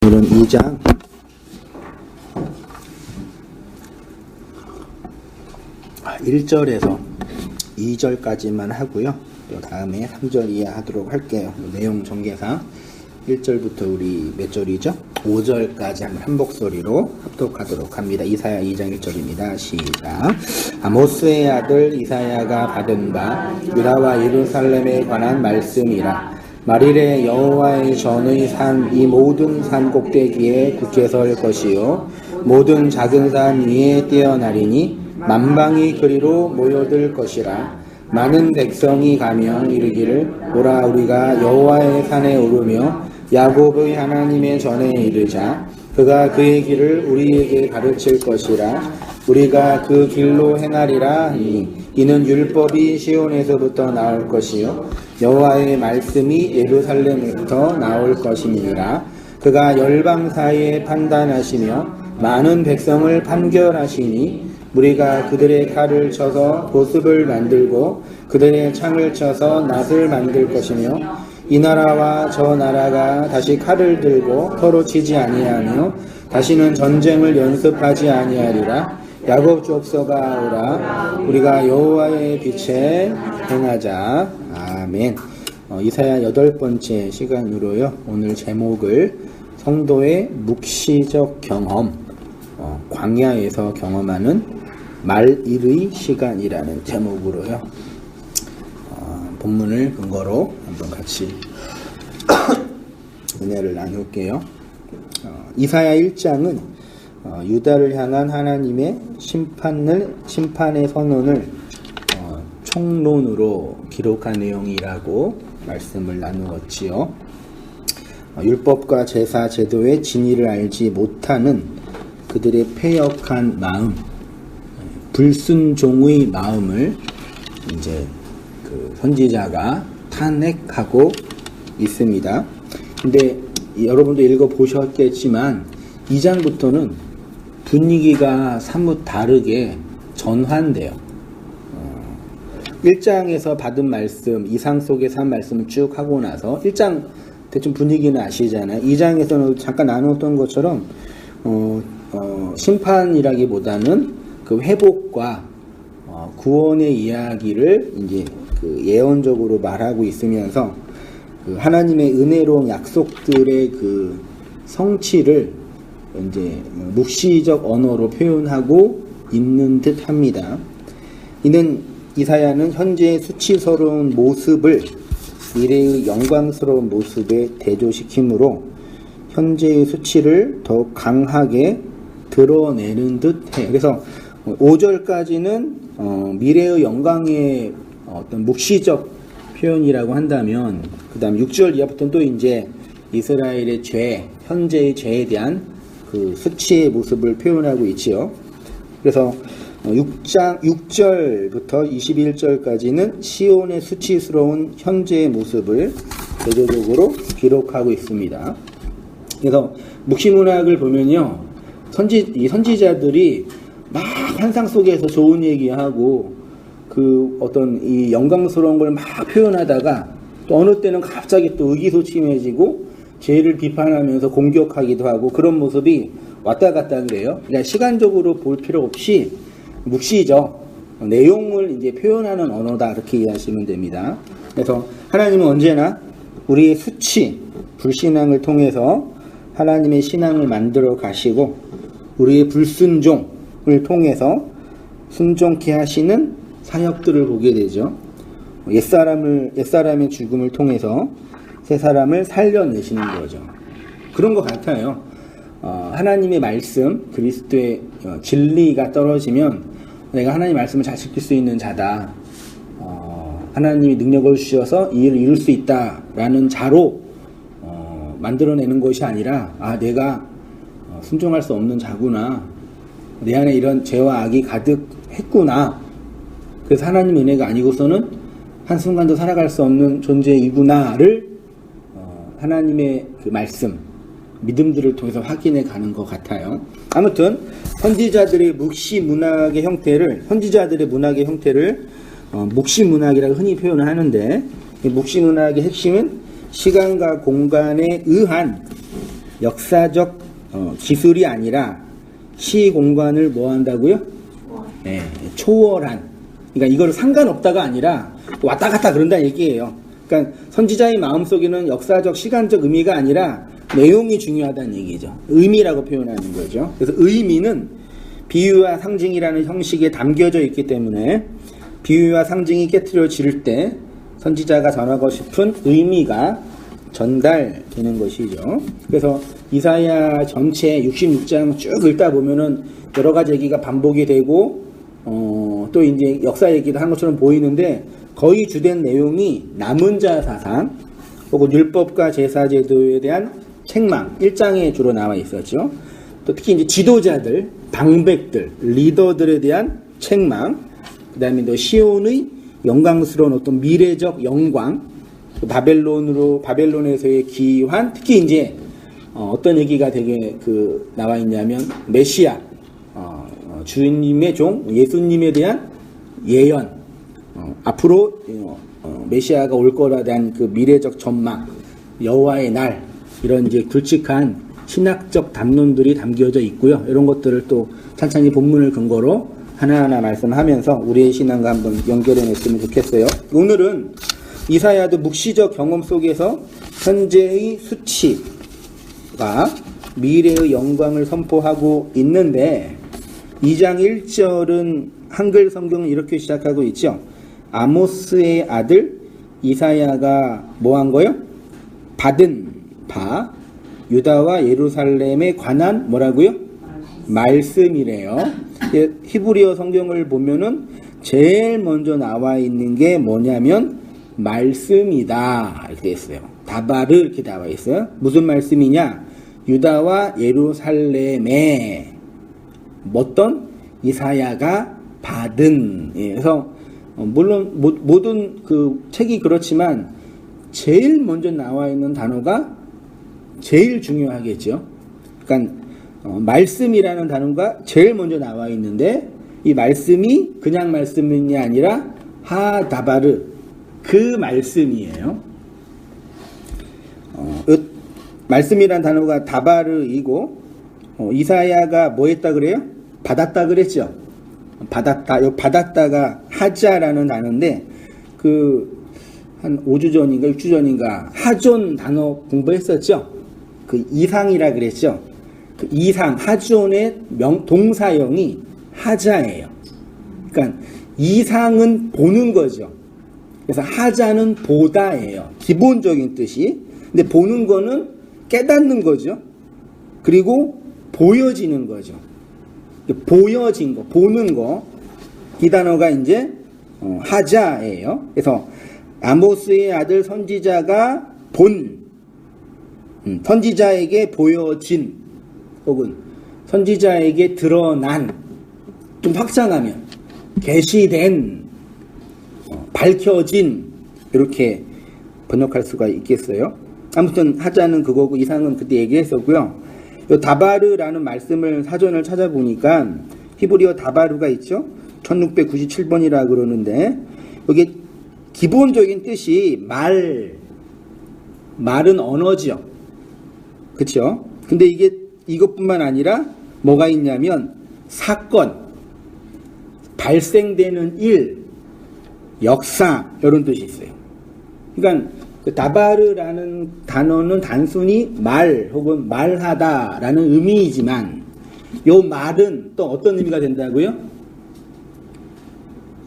오늘은 2장 1절에서 2절까지만 하고요. 또 다음에 3절 이하 하도록 할게요. 내용 전개상 1절부터 우리 몇 절이죠? 5절까지 한 목소리로 합독하도록 합니다. 이사야 2장 1절입니다. 시작. 아모스의 아들 이사야가 받은 바 유다와 예루살렘에 관한 말씀이라. 말일에 여호와의 전의 산 이 모든 산 꼭대기에 굳게 설 것이요 모든 작은 산 위에 뛰어나리니 만방이 그리로 모여들 것이라. 많은 백성이 가며 이르기를 보라 우리가 여호와의 산에 오르며 야곱의 하나님의 전에 이르자 그가 그의 길을 우리에게 가르칠 것이라. 우리가 그 길로 행하리라. 이는 율법이 시온에서부터 나올 것이요 여호와의 말씀이 예루살렘에부터 나올 것이니라. 그가 열방 사이에 판단하시며 많은 백성을 판결하시니 우리가 그들의 칼을 쳐서 보습을 만들고 그들의 창을 쳐서 낫을 만들 것이며 이 나라와 저 나라가 다시 칼을 들고 서로 치지 아니하며 다시는 전쟁을 연습하지 아니하리라. 야곱 족속아 오라 우리가 여호와의 빛에 행하자. 아멘. 이사야 8번째 시간으로요. 오늘 제목을 성도의 묵시적 경험, 광야에서 경험하는 말일의 시간이라는 제목으로요. 본문을 근거로 한번 같이 은혜를 나눌게요. 이사야 1장은 유다를 향한 하나님의 심판의 선언을 총론으로 기록한 내용이라고 말씀을 나누었지요. 율법과 제사 제도의 진리를 알지 못하는 그들의 패역한 마음, 불순종의 마음을 이제 그 선지자가 탄핵하고 있습니다. 근데 여러분도 읽어보셨겠지만 2장부터는 분위기가 사뭇 다르게 전환돼요. 1장에서 받은 말씀, 이상 속에서 한 말씀을 쭉 하고 나서 1장 대충 분위기는 아시잖아요. 2장에서는 잠깐 나눴던 것처럼 심판이라기보다는 그 회복과 구원의 이야기를 이제 그 예언적으로 말하고 있으면서 그 하나님의 은혜로운 약속들의 그 성취를 이제 묵시적 언어로 표현하고 있는 듯 합니다. 이사야는 현재의 수치스러운 모습을 미래의 영광스러운 모습에 대조시키므로 현재의 수치를 더 강하게 드러내는 듯 해요. 그래서 5절까지는 미래의 영광의 어떤 묵시적 표현이라고 한다면 그 다음 6절 이하부터는 또 이제 이스라엘의 죄, 현재의 죄에 대한 그 수치의 모습을 표현하고 있지요. 그래서 6절부터 21절까지는 시온의 수치스러운 현재의 모습을 대조적으로 기록하고 있습니다. 그래서 묵시문학을 보면요, 이 선지자들이 막 환상 속에서 좋은 얘기하고 그 어떤 이 영광스러운 걸 막 표현하다가 또 어느 때는 갑자기 또 의기소침해지고 죄를 비판하면서 공격하기도 하고 그런 모습이 왔다 갔다 그래요. 그러니까 시간적으로 볼 필요 없이 묵시적 내용을 이제 표현하는 언어다 이렇게 이해하시면 됩니다. 그래서 하나님은 언제나 우리의 수치, 불신앙을 통해서 하나님의 신앙을 만들어 가시고 우리의 불순종을 통해서 순종케 하시는 사역들을 보게 되죠. 옛사람의 죽음을 통해서 새 사람을 살려내시는 거죠. 그런 것 같아요. 하나님의 말씀, 그리스도의 진리가 떨어지면 내가 하나님의 말씀을 잘 지킬 수 있는 자다. 하나님이 능력을 주셔서 이 일을 이룰 수 있다라는 자로 만들어내는 것이 아니라 내가 순종할 수 없는 자구나. 내 안에 이런 죄와 악이 가득했구나. 그래서 하나님의 은혜가 아니고서는 한순간도 살아갈 수 없는 존재이구나를 하나님의 그 말씀, 믿음들을 통해서 확인해 가는 것 같아요. 아무튼 선지자들의 문학의 형태를 묵시문학이라고 흔히 표현을 하는데, 묵시문학의 핵심은 시간과 공간에 의한 역사적 기술이 아니라 시공간을 뭐 한다고요? 네, 초월한. 그러니까 이거를 상관없다가 아니라 왔다 갔다 그런다 얘기예요. 그러니까 선지자의 마음속에는 역사적 시간적 의미가 아니라 내용이 중요하다는 얘기죠. 의미라고 표현하는 거죠. 그래서 의미는 비유와 상징이라는 형식에 담겨져 있기 때문에 비유와 상징이 깨트려질 때 선지자가 전하고 싶은 의미가 전달되는 것이죠. 그래서 이사야 전체 66장 쭉 읽다 보면은 여러 가지 얘기가 반복이 되고 또 이제 역사 얘기도 한 것처럼 보이는데 거의 주된 내용이 남은 자 사상 혹은 율법과 제사 제도에 대한 책망 1장에 주로 나와 있었죠. 또 특히 이제 지도자들, 방백들, 리더들에 대한 책망, 그 다음에 또 시온의 영광스러운 어떤 미래적 영광, 바벨론에서의 기환, 특히 이제 어떤 얘기가 되게 나와 있냐면 메시아, 주님의 종 예수님에 대한 예언, 앞으로 메시아가 올 거라 대한 그 미래적 전망, 여호와의 날, 이런 이제 굵직한 신학적 담론들이 담겨져 있고요. 이런 것들을 또 찬찬히 본문을 근거로 하나하나 말씀하면서 우리의 신앙과 한번 연결해 냈으면 좋겠어요. 오늘은 이사야도 묵시적 경험 속에서 현재의 수치가 미래의 영광을 선포하고 있는데 2장 1절은 한글 성경은 이렇게 시작하고 있죠. 아모스의 아들 이사야가 뭐 한 거요? 받은 바 유다와 예루살렘에 관한 뭐라고요? 말씀이래요. 히브리어 성경을 보면은 제일 먼저 나와 있는 게 뭐냐면 말씀이다 이렇게 돼 있어요. 다바르 이렇게 나와 있어요. 무슨 말씀이냐? 유다와 예루살렘에 어떤 이사야가 받은. 그래서 물론 모든 그 책이 그렇지만 제일 먼저 나와 있는 단어가 제일 중요하겠죠. 그러니까 말씀이라는 단어가 제일 먼저 나와 있는데 이 말씀이 그냥 말씀이 아니라 하다바르 그 말씀이에요. 말씀이라는 단어가 다바르이고 이사야가 뭐 했다 그래요? 받았다 그랬죠. 받았다가 하자라는 단어인데 한 5주 전인가 6주 전인가 하존 단어 공부했었죠. 그 이상이라 그랬죠. 그 이상 하존의 동사형이 하자예요. 그러니까 이상은 보는 거죠. 그래서 하자는 보다예요. 기본적인 뜻이. 근데 보는 거는 깨닫는 거죠. 그리고 보여지는 거죠. 보여진 거, 보는 거. 이 단어가 이제 하자예요. 그래서 아모스의 아들 선지자가 선지자에게 보여진 혹은 선지자에게 드러난, 좀 확장하면 계시된, 밝혀진 이렇게 번역할 수가 있겠어요. 아무튼 하자는 그거고 이상은 그때 얘기했었고요. 요 다바르라는 말씀을 사전을 찾아보니까 히브리어 다바르가 있죠. 1697번이라 그러는데 여기 기본적인 뜻이 말은 언어죠. 그렇죠? 근데 이것뿐만 아니라 뭐가 있냐면 사건, 발생되는 일, 역사 이런 뜻이 있어요. 그러니까 그 다바르라는 단어는 단순히 말 혹은 말하다라는 의미이지만 요 말은 또 어떤 의미가 된다고요?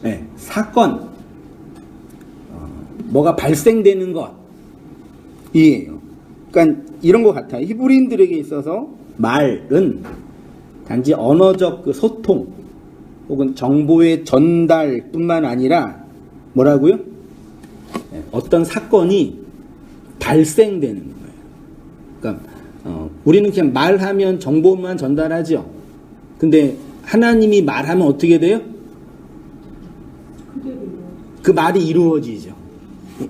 네, 사건, 뭐가 발생되는 것이에요. 그러니까 이런 것 같아요. 히브리인들에게 있어서 말은 단지 언어적 그 소통 혹은 정보의 전달뿐만 아니라 뭐라고요? 어떤 사건이 발생되는 거예요. 그러니까 우리는 그냥 말하면 정보만 전달하죠. 근데 하나님이 말하면 어떻게 돼요? 그 말이 이루어지죠.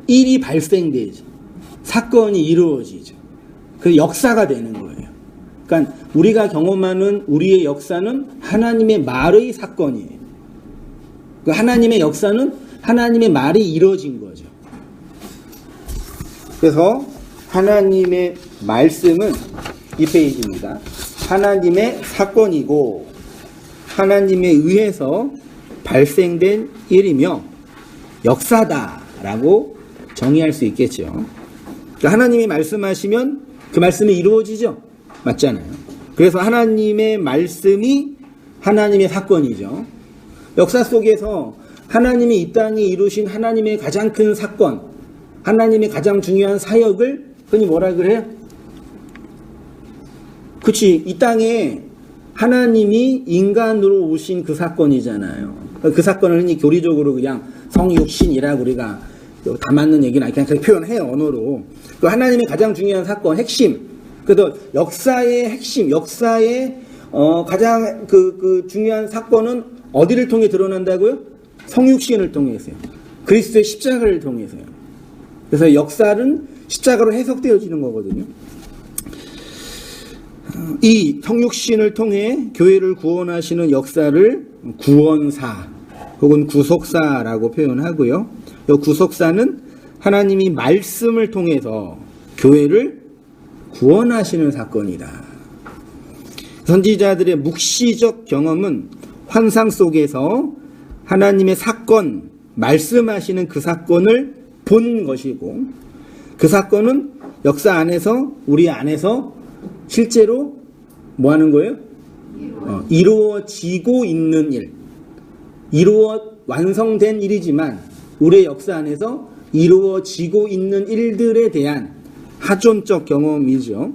일이 발생되죠. 사건이 이루어지죠. 그 역사가 되는 거예요. 그러니까 우리가 경험하는 우리의 역사는 하나님의 말의 사건이에요. 그 하나님의 역사는 하나님의 말이 이루어진 거죠. 그래서 하나님의 말씀은 이 페이지입니다. 하나님의 사건이고 하나님에 의해서 발생된 일이며 역사다라고 정의할 수 있겠죠. 그러니까 하나님이 말씀하시면 그 말씀이 이루어지죠. 맞잖아요. 그래서 하나님의 말씀이 하나님의 사건이죠. 역사 속에서 하나님이 이 땅에 이루신 하나님의 가장 큰 사건, 하나님의 가장 중요한 사역을 흔히 뭐라 그래요? 그치, 이 땅에 하나님이 인간으로 오신 그 사건이잖아요. 그 사건을 흔히 교리적으로 그냥 성육신이라고 우리가 다 맞는 얘기는 그냥 표현해요, 언어로. 그 하나님의 가장 중요한 사건, 핵심. 그래서 역사의 핵심, 역사의 가장 그 중요한 사건은 어디를 통해 드러난다고요? 성육신을 통해서요. 그리스도의 십자가를 통해서요. 그래서 역사는 십자가로 해석되어지는 거거든요. 이 성육신을 통해 교회를 구원하시는 역사를 구원사 혹은 구속사라고 표현하고요. 이 구속사는 하나님이 말씀을 통해서 교회를 구원하시는 사건이다. 선지자들의 묵시적 경험은 환상 속에서 하나님의 사건, 말씀하시는 그 사건을 본 것이고 그 사건은 역사 안에서 우리 안에서 실제로 뭐 하는 거예요? 이루어지고 있는 일. 완성된 일이지만 우리의 역사 안에서 이루어지고 있는 일들에 대한 하존적 경험이죠.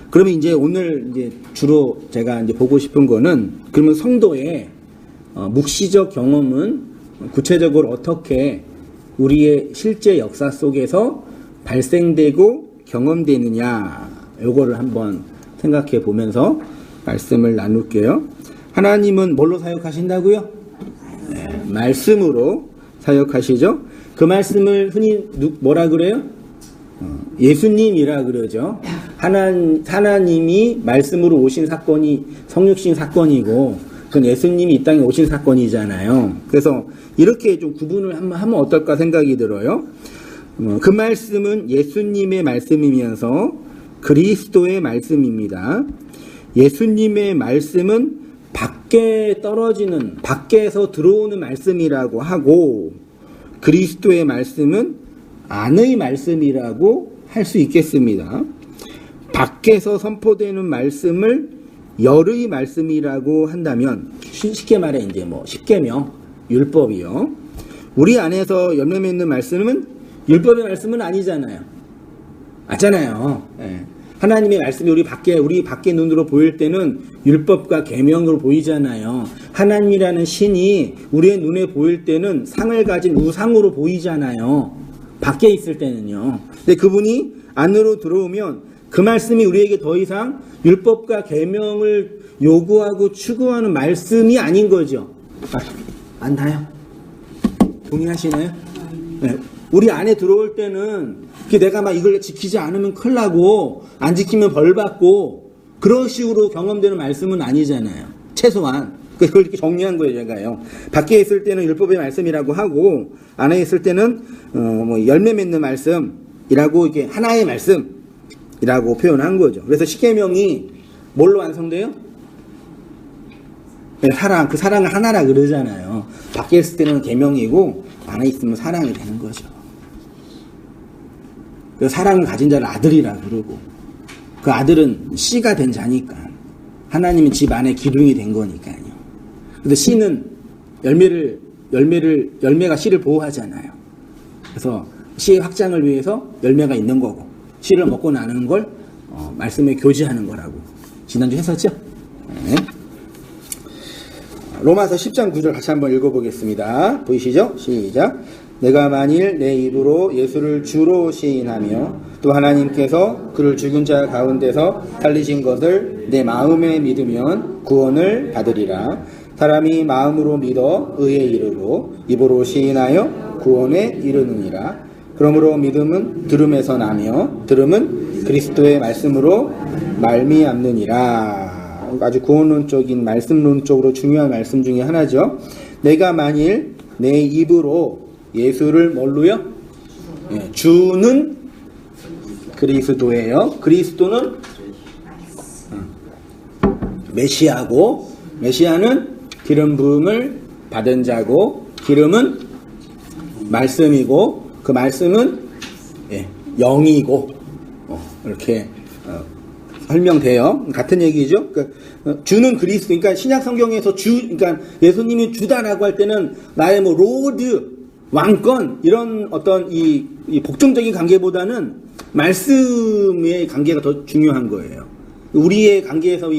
그러면 이제 오늘 이제 주로 제가 이제 보고 싶은 거는 그러면 성도의 묵시적 경험은 구체적으로 어떻게 우리의 실제 역사 속에서 발생되고 경험되느냐, 요거를 한번 생각해 보면서 말씀을 나눌게요. 하나님은 뭘로 사역하신다고요? 네, 말씀으로 사역하시죠. 그 말씀을 흔히 뭐라 그래요? 예수님이라 그러죠. 하나님이 말씀으로 오신 사건이 성육신 사건이고 그건 예수님이 이 땅에 오신 사건이잖아요. 그래서 이렇게 좀 구분을 하면 어떨까 생각이 들어요. 그 말씀은 예수님의 말씀이면서 그리스도의 말씀입니다. 예수님의 말씀은 밖에 떨어지는, 밖에서 들어오는 말씀이라고 하고 그리스도의 말씀은 안의 말씀이라고 할 수 있겠습니다. 밖에서 선포되는 말씀을 열의 말씀이라고 한다면 쉽게 말해 이제 뭐 십계명, 율법이요. 우리 안에서 열매 맺는 말씀은 율법의 말씀은 아니잖아요. 맞잖아요. 네. 하나님의 말씀이 우리 밖에 눈으로 보일 때는 율법과 계명으로 보이잖아요. 하나님이라는 신이 우리의 눈에 보일 때는 상을 가진 우상으로 보이잖아요. 밖에 있을 때는요. 근데 그분이 안으로 들어오면 그 말씀이 우리에게 더 이상 율법과 계명을 요구하고 추구하는 말씀이 아닌 거죠. 안나요? 동의하시나요? 네. 우리 안에 들어올 때는 내가 막 이걸 지키지 않으면 큰일 나고 안 지키면 벌 받고 그런 식으로 경험되는 말씀은 아니잖아요. 최소한. 그걸 이렇게 정리한 거예요, 제가요. 밖에 있을 때는 율법의 말씀이라고 하고 안에 있을 때는 뭐 열매 맺는 말씀이라고 이게 하나의 말씀이라고 표현한 거죠. 그래서 십계명이 뭘로 완성돼요? 네, 사랑. 그 사랑을 하나라 그러잖아요. 밖에 있을 때는 계명이고 안에 있으면 사랑이 되는 거죠. 그 사랑을 가진 자를 아들이라 그러고 그 아들은 씨가 된 자니까 하나님은 집 안에 기둥이 된 거니까요. 근데 씨는 열매가 씨를 보호하잖아요. 그래서 씨의 확장을 위해서 열매가 있는 거고 씨를 먹고 나는 걸 말씀에 교제하는 거라고 지난주 했었죠? 네. 로마서 10장 9절 같이 한번 읽어보겠습니다. 보이시죠? 시작. 내가 만일 내 입으로 예수를 주로 시인하며 또 하나님께서 그를 죽은 자 가운데서 살리신 것을 내 마음에 믿으면 구원을 받으리라. 사람이 마음으로 믿어 의에 이르고 입으로 시인하여 구원에 이르느니라. 그러므로 믿음은 들음에서 나며 들음은 그리스도의 말씀으로 말미암느니라. 아주 구원론적인 말씀론적으로 중요한 말씀 중에 하나죠. 내가 만일 내 입으로 예수를 뭘로요? 예, 주는 그리스도예요. 그리스도는 메시아고, 메시아는 기름 부음을 받은 자고, 기름은 말씀이고, 그 말씀은 영이고, 이렇게 설명돼요. 같은 얘기죠. 그러니까 주는 그리스도. 그러니까 신약 성경에서 그러니까 예수님이 주다라고 할 때는 나의 뭐 로드, 왕권 이런 어떤 이 복종적인 관계보다는 말씀의 관계가 더 중요한 거예요. 우리의 관계에서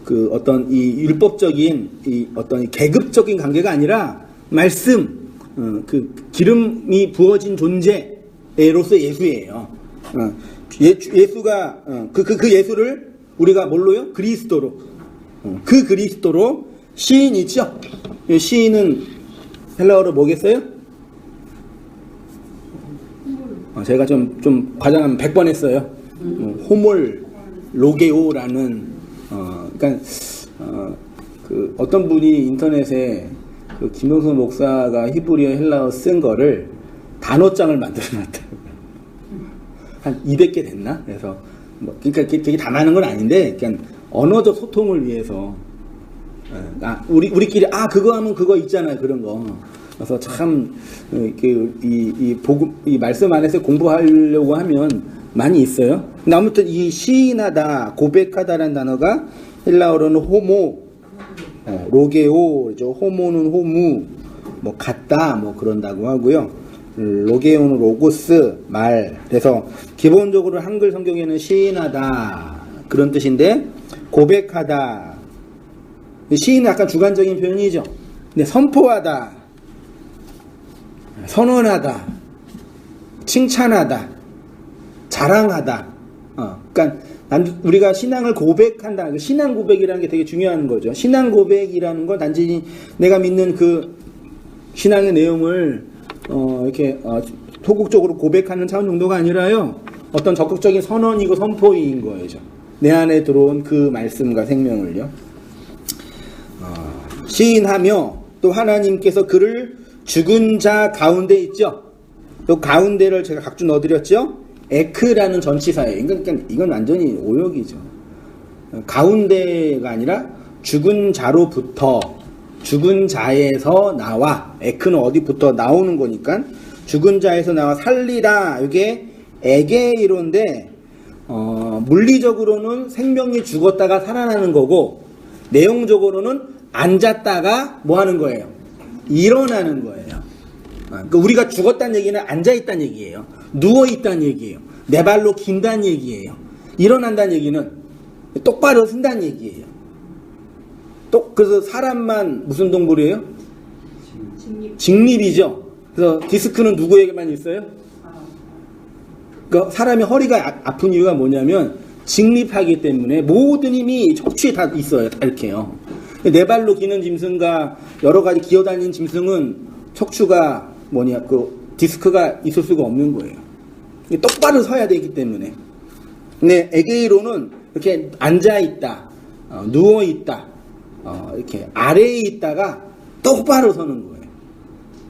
그 어떤 이 율법적인 이 어떤 이 계급적인 관계가 아니라 말씀, 그 기름이 부어진 존재로서 예수예요. 예수가 그 예수를 우리가 뭘로요? 그리스도로. 그 그리스도로 시인 있죠? 시인은 헬라어로 뭐겠어요? 제가 좀 과장하면 100번 했어요. 호몰 로게오라는 그러니까 그 어떤 분이 인터넷에 그 김용수 목사가 히브리어 헬라어 쓴 거를 단어장을 만들어 놨더라고요. 한 200개 됐나? 그래서 그러니까 되게 다 많은 건 아닌데 그냥 언어적 소통을 위해서 우리끼리 그거 하면 그거 있잖아요. 그런 거. 그래서 참 이 복음 이 말씀 안에서 공부하려고 하면 많이 있어요. 근데 아무튼 이 시인하다, 고백하다라는 단어가 헬라어로는 호모, 로게오죠. 호모는 호무, 뭐 같다, 뭐 그런다고 하고요. 로게오는 로고스, 말. 그래서 기본적으로 한글 성경에는 시인하다 그런 뜻인데 고백하다. 시인은 약간 주관적인 표현이죠. 근데 선포하다, 선언하다, 칭찬하다, 자랑하다. 그러니까 우리가 신앙을 고백한다. 신앙 고백이라는 게 되게 중요한 거죠. 신앙 고백이라는 건 단지 내가 믿는 그 신앙의 내용을 이렇게 소극적으로 고백하는 차원 정도가 아니라요. 어떤 적극적인 선언이고 선포인 거죠. 내 안에 들어온 그 말씀과 생명을요. 시인하며 또 하나님께서 그를 죽은 자 가운데 있죠. 또 가운데를 제가 각주 넣어드렸죠. 에크라는 전치사예요. 그러니까 이건 완전히 오역이죠. 가운데가 아니라 죽은 자로부터, 죽은 자에서 나와. 에크는 어디부터 나오는 거니까 죽은 자에서 나와 살리라. 이게 에게이로인데 물리적으로는 생명이 죽었다가 살아나는 거고 내용적으로는 앉았다가 뭐 하는 거예요? 일어나는 거예요. 그러니까 우리가 죽었다는 얘기는 앉아있다는 얘기예요. 누워있다는 얘기예요. 내 발로 긴다는 얘기예요. 일어난다는 얘기는 똑바로 쓴다는 얘기예요. 그래서 사람만 무슨 동물이에요? 직립이죠. 그래서 디스크는 누구에게만 있어요? 그러니까 사람이 허리가 아픈 이유가 뭐냐면 직립하기 때문에 모든 힘이 척추에 다 있어요. 다 이렇게요. 내 발로 기는 짐승과 여러 가지 기어다니는 짐승은 척추가 디스크가 있을 수가 없는 거예요. 똑바로 서야 되기 때문에. 근데 에게이로는 이렇게 앉아있다, 누워있다, 이렇게 아래에 있다가 똑바로 서는 거예요.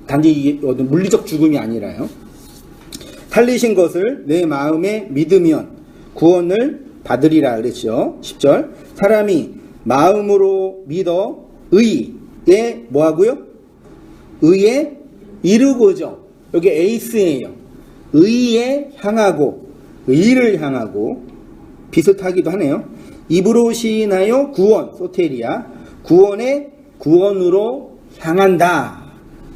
단지 이게 어떤 물리적 죽음이 아니라요. 살리신 것을 내 마음에 믿으면 구원을 받으리라 그랬죠. 10절. 사람이 마음으로 믿어 의에 뭐하고요? 의에 이르고죠. 여기 에이스예요. 의에 향하고 의를 향하고 비슷하기도 하네요. 입으로 시인하여 구원, 소테리아, 구원의 구원으로 향한다.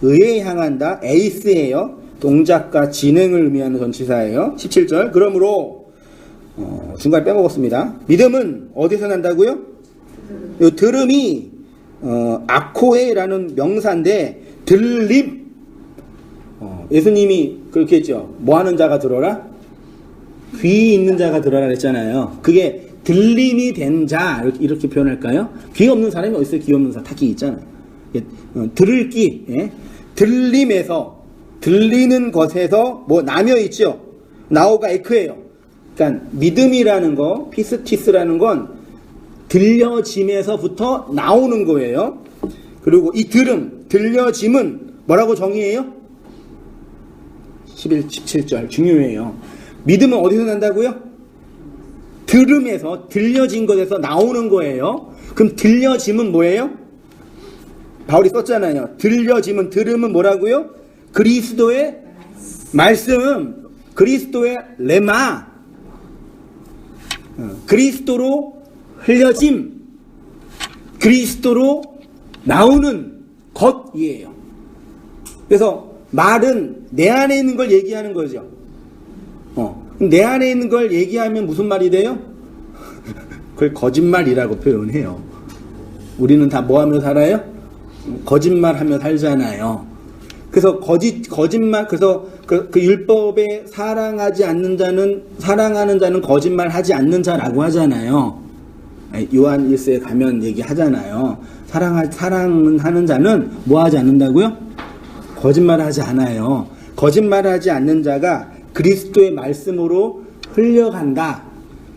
의에 향한다. 에이스예요. 동작과 진행을 의미하는 전치사예요. 17절. 그러므로 중간에 빼먹었습니다. 믿음은 어디서 난다고요? 이 들음이 아코에라는 명사인데 들림. 예수님이 그렇게 했죠. 뭐 하는 자가 들어라? 귀 있는 자가 들어라 그랬잖아요. 그게 들림이 된 자 이렇게 표현할까요? 귀 없는 사람이 어디 있어요? 귀 없는 사람 다 귀 있잖아요. 들을 귀, 들림에서 들리는 것에서 뭐 나며 있죠. 나오가 에크예요. 그러니까 믿음이라는 거, 피스티스라는 건 들려짐에서부터 나오는 거예요. 그리고 이 들려짐은 뭐라고 정의해요? 11, 17절 중요해요. 믿음은 어디서 난다고요? 들음에서, 들려진 것에서 나오는 거예요. 그럼 들려짐은 뭐예요? 바울이 썼잖아요. 들려짐은, 들음은 뭐라고요? 그리스도의 말씀, 그리스도의 레마, 그리스도로 흘려짐, 그리스도로 나오는 것이에요. 그래서 말은 내 안에 있는 걸 얘기하는 거죠. 내 안에 있는 걸 얘기하면 무슨 말이 돼요? 그걸 거짓말이라고 표현해요. 우리는 다 뭐 하며 살아요? 거짓말하며 살잖아요. 그래서 거짓말, 그래서 그 율법에 사랑하는 자는 거짓말하지 않는 자라고 하잖아요. 요한 1서에 가면 얘기하잖아요. 사랑은 하는 자는 뭐 하지 않는다고요? 거짓말하지 않아요. 거짓말하지 않는 자가 그리스도의 말씀으로 흘려간다.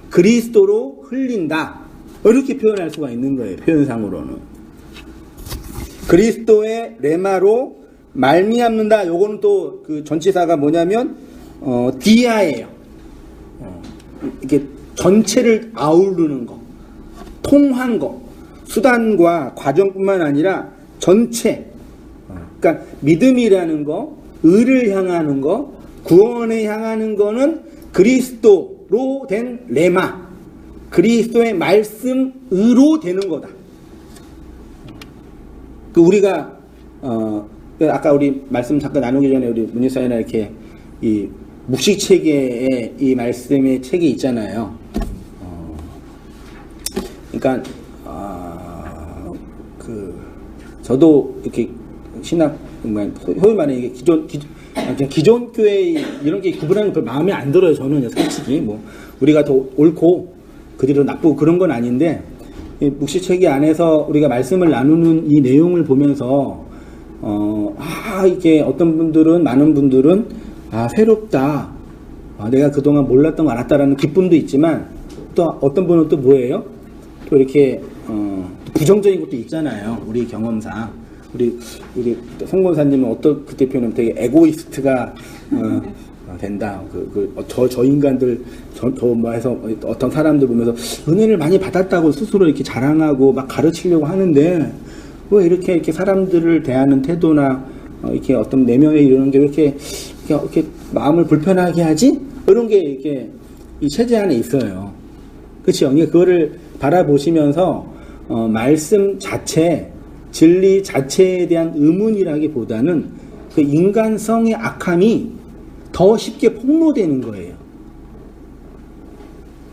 그리스도로 흘린다. 이렇게 표현할 수가 있는 거예요. 표현상으로는. 그리스도의 레마로 말미암는다. 요거는 또 그 전치사가 뭐냐면 디아예요. 이렇게 전체를 아우르는 거, 통한 거, 수단과 과정뿐만 아니라 전체. 그러니까 믿음이라는 거, 의를 향하는 거, 구원에 향하는 거는 그리스도로 된 레마, 그리스도의 말씀으로 되는 거다. 그 우리가 아까 우리 말씀 잠깐 나누기 전에 우리 문예사이나 이렇게 이 묵식 체계에 이 말씀의 책이 있잖아요. 그러니까 저도 이렇게 신학 소위 말해 이게 기존 교회 이런 게 구분하는 별 마음에 안 들어요. 저는 솔직히 뭐 우리가 더 옳고 그들이 더 나쁘고 그런 건 아닌데 이 묵식 체계 안에서 우리가 말씀을 나누는 이 내용을 보면서 이게 많은 분들은 새롭다. 내가 그동안 몰랐던 거 알았다라는 기쁨도 있지만 또 어떤 분은 또 뭐예요? 또 이렇게 부정적인 것도 있잖아요. 우리 경험상. 우리 성권사님은 그때 표현하면 되게 에고이스트가 된다. 저 인간들 뭐 해서 어떤 사람들 보면서 은혜를 많이 받았다고 스스로 이렇게 자랑하고 막 가르치려고 하는데 왜 이렇게 사람들을 대하는 태도나 이렇게 어떤 내면에 이러는 게 왜 이렇게 마음을 불편하게 하지? 이런 게 이렇게 이 체제 안에 있어요. 그렇죠? 그거를 바라보시면서 말씀 자체, 진리 자체에 대한 의문이라기보다는 그 인간성의 악함이 더 쉽게 폭로되는 거예요.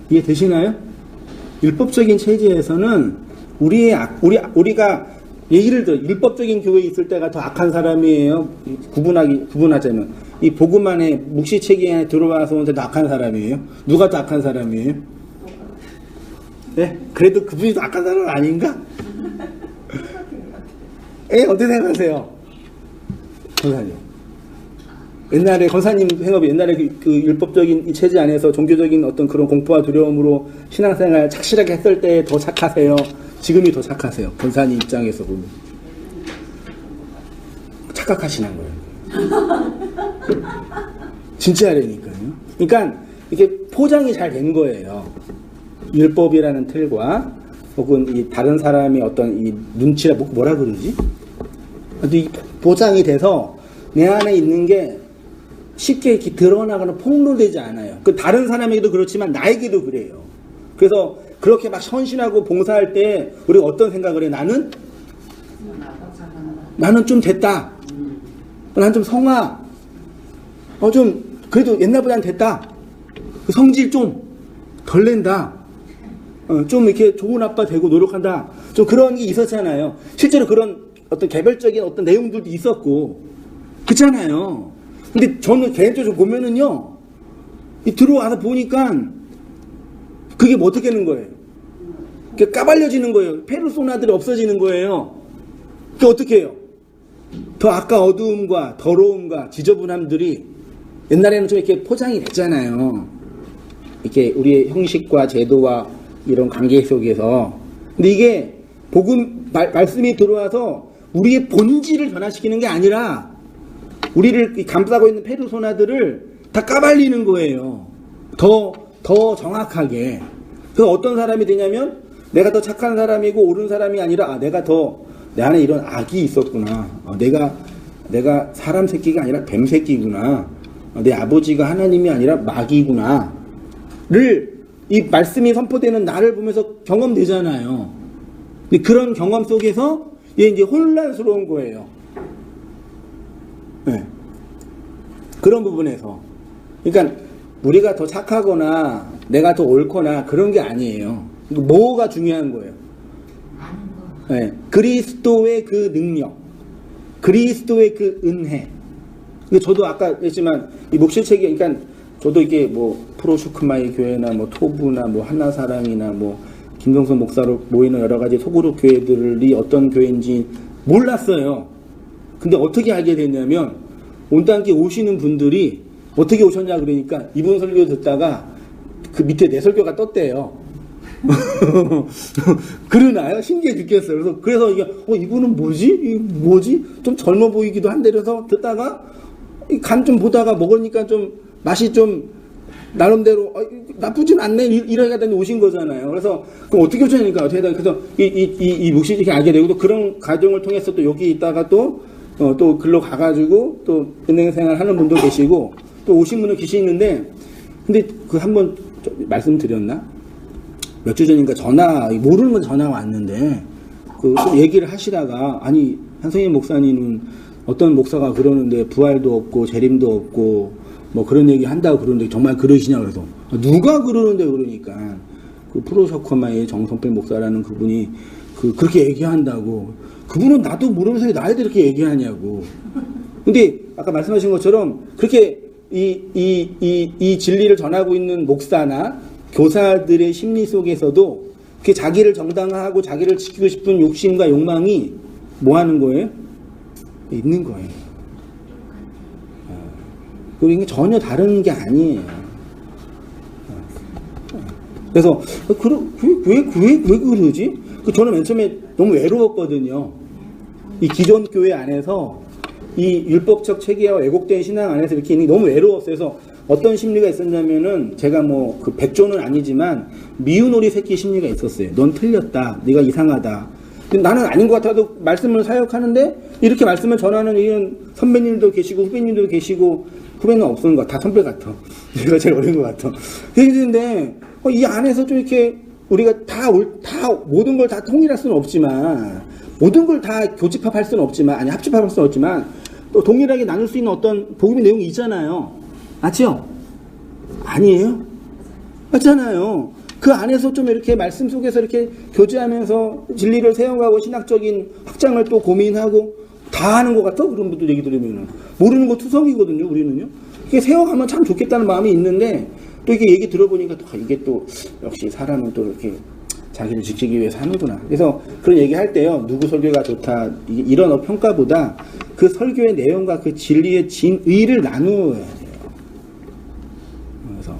이해되시나요? 율법적인 체제에서는 우리가 예를 들어 율법적인 교회에 있을 때가 더 악한 사람이에요. 구분하자면 이 복음 안에 묵시 체계 안에 들어와서 더 악한 사람이에요. 누가 더 악한 사람이에요? 네? 그래도 그분이 더 악한 사람 아닌가? 어떻게 생각하세요? 권사님. 옛날에 권사님 생업이 옛날에 그 율법적인 이 체제 안에서 종교적인 어떤 그런 공포와 두려움으로 신앙생활 착실하게 했을 때 더 착하세요? 지금이 더 착하세요? 권사님 입장에서 보면 착각하시는 거예요. 진짜라니까요. 그러니까 이게 포장이 잘 된 거예요. 율법이라는 틀과 혹은 이 다른 사람의 어떤 이 눈치라 뭐라 그러지? 이 보장이 돼서 내 안에 있는 게 쉽게 이렇게 드러나거나 폭로되지 않아요. 그 다른 사람에게도 그렇지만 나에게도 그래요. 그래서 그렇게 막 헌신하고 봉사할 때 우리가 어떤 생각을 해? 나는 좀 됐다. 난 좀 성화. 좀 그래도 옛날보다는 됐다. 그 성질 좀 덜 낸다. 좀 이렇게 좋은 아빠 되고 노력한다. 좀 그런 게 있었잖아요. 실제로 그런 어떤 개별적인 어떤 내용들도 있었고 그렇잖아요. 근데 저는 개인적으로 보면은요, 들어와서 보니까 그게 뭐 어떻게 되는 거예요? 그게 까발려지는 거예요. 페르소나들이 없어지는 거예요. 그게 어떻게 해요? 더 아까 어두움과 더러움과 지저분함들이 옛날에는 좀 이렇게 포장이 됐잖아요. 이렇게 우리의 형식과 제도와 이런 관계 속에서. 근데 이게 복음 말씀이 들어와서 우리의 본질을 변화시키는 게 아니라 우리를 감싸고 있는 페르소나들을 다 까발리는 거예요. 더 정확하게. 그래서 어떤 사람이 되냐면 내가 더 착한 사람이고 옳은 사람이 아니라 내가 내 안에 이런 악이 있었구나. 내가 사람 새끼가 아니라 뱀 새끼구나. 내 아버지가 하나님이 아니라 마귀구나. 이 말씀이 선포되는 나를 보면서 경험되잖아요. 근데 그런 경험 속에서 얘 이제 혼란스러운 거예요. 네. 그런 부분에서. 그러니까 우리가 더 착하거나 내가 더 옳거나 그런 게 아니에요. 뭐가 중요한 거예요? 네. 그리스도의 그 능력, 그리스도의 그 은혜. 저도 아까 했지만 이 목실책이 그러니까 저도 이게 뭐 프로슈크마이 교회나 뭐 토부나 뭐 하나사랑이나 뭐 김성선 목사로 모이는 여러 가지 소그룹 교회들이 어떤 교회인지 몰랐어요. 근데 어떻게 알게 됐냐면 온땅께 오시는 분들이 어떻게 오셨냐 그러니까 이분 설교 듣다가 그 밑에 내 설교가 떴대요. 그러나요? 신기해 죽겠어요. 그래서 이게 이분은 뭐지? 좀 젊어 보이기도 한데 그래서 듣다가 간 좀 보다가 먹으니까 좀 맛이 좀 나름대로 나쁘진 않네 이러니까 오신 거잖아요. 그래서 그럼 어떻게 오셨냐니까 그래서 이 묵시직이 알게 되고 또 그런 과정을 통해서 또 여기 있다가 또 글로 가가지고 또 은행 생활 하는 분도 계시고 또 오신 분도 계시는데 근데 그 한번 말씀드렸나? 몇 주 전인가 모르는 건 전화가 왔는데 그 얘기를 하시다가 아니 한성인 목사님은 어떤 목사가 그러는데 부활도 없고 재림도 없고 뭐 그런 얘기 한다고 그러는데 정말 그러시냐 그래서 누가 그러는데 그러니까 그 프로셔커마의 정성필 목사라는 그분이 그렇게 얘기한다고 그분은 나도 모르면서 나한테 이렇게 얘기하냐고. 근데 아까 말씀하신 것처럼 그렇게 이 진리를 전하고 있는 목사나 교사들의 심리 속에서도 그게 자기를 정당화하고 자기를 지키고 싶은 욕심과 욕망이 뭐 하는 거예요? 있는 거예요. 그리고 이게 전혀 다른 게 아니에요. 그래서 왜 그러지? 저는 맨 처음에 너무 외로웠거든요. 이 기존 교회 안에서 이 율법적 체계와 왜곡된 신앙 안에서 이렇게 있는 게 너무 외로웠어요. 그래서 어떤 심리가 있었냐면은 제가 뭐 그 백조는 아니지만 미운오리 새끼 심리가 있었어요. 넌 틀렸다. 네가 이상하다. 근데 나는 아닌 것 같아도 말씀을 사역하는데 이렇게 말씀을 전하는 이런 선배님도 계시고 후배님도 계시고 후배는 없는 것 같아. 다 선배 같아. 내가 제일 어린 것 같아. 그런데 이 안에서 좀 이렇게 우리가 모든 걸 다 통일할 수는 없지만 모든 걸 다 교집합할 수는 없지만 아니 합집합할 수는 없지만 또 동일하게 나눌 수 있는 어떤 복음의 내용이 있잖아요. 맞죠? 아니에요? 맞잖아요. 그 안에서 좀 이렇게 말씀 속에서 이렇게 교제하면서 진리를 세워가고 신학적인 확장을 또 고민하고 다 하는 것 같아? 그런 분들 얘기 들으면은. 모르는 거 투성이거든요, 우리는요. 이게 세워가면 참 좋겠다는 마음이 있는데 또 이게 얘기 들어보니까 또 이게 또 역시 사람은 또 이렇게 자기를 지키기 위해서 하는구나. 그래서 그런 얘기 할 때요, 누구 설교가 좋다, 이런 평가보다 그 설교의 내용과 그 진리의 진의를 나누어야 돼요. 그래서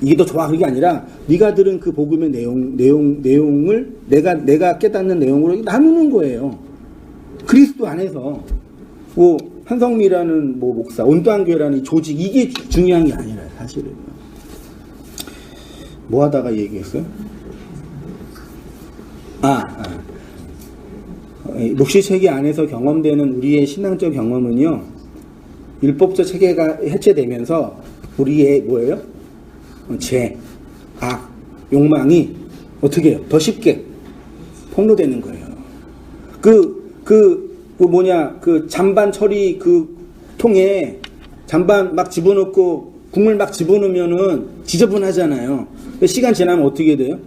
이게 더 좋아 그게 아니라 네가 들은 그 복음의 내용을 내가 깨닫는 내용으로 나누는 거예요. 그리스도 안에서 뭐 한성미라는 뭐 목사, 온도안교회라는 조직 이게 중요한 게 아니라 사실은 뭐 하다가 얘기했어요? 묵시 체계 안에서 경험되는 우리의 신앙적 경험은요, 율법적 체계가 해체되면서 우리의 뭐예요? 죄, 악, 욕망이 어떻게 해요? 더 쉽게 폭로되는 거예요. 그 잔반 처리 그 통에 잔반 막 집어넣고 국물 막 집어넣으면은 지저분하잖아요. 시간 지나면 어떻게 돼요?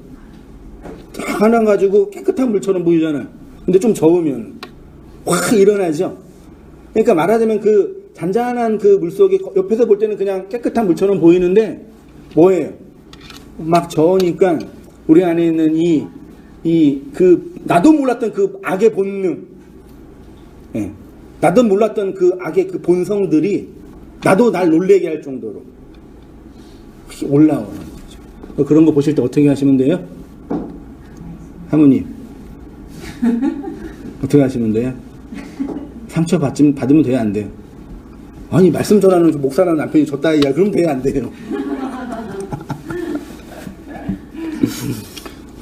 하나 가지고 깨끗한 물처럼 보이잖아요. 근데 좀 저으면 확 일어나죠. 그러니까 말하자면 그 잔잔한 그 물속에 옆에서 볼 때는 그냥 깨끗한 물처럼 보이는데 뭐예요? 막 저으니까 우리 안에 있는 나도 몰랐던 그 악의 본능, 나도 몰랐던 그 악의 그 본성들이 나도 날 놀래게 할 정도로 올라오는 거죠. 그런 거 보실 때 어떻게 하시면 돼요? 사모님 어떻게 하시면 돼요? 상처 받으면 돼요, 안 돼요? 아니, 말씀 전하는 목사라는 남편이 줬다, 야, 그럼 돼요, 안 돼요?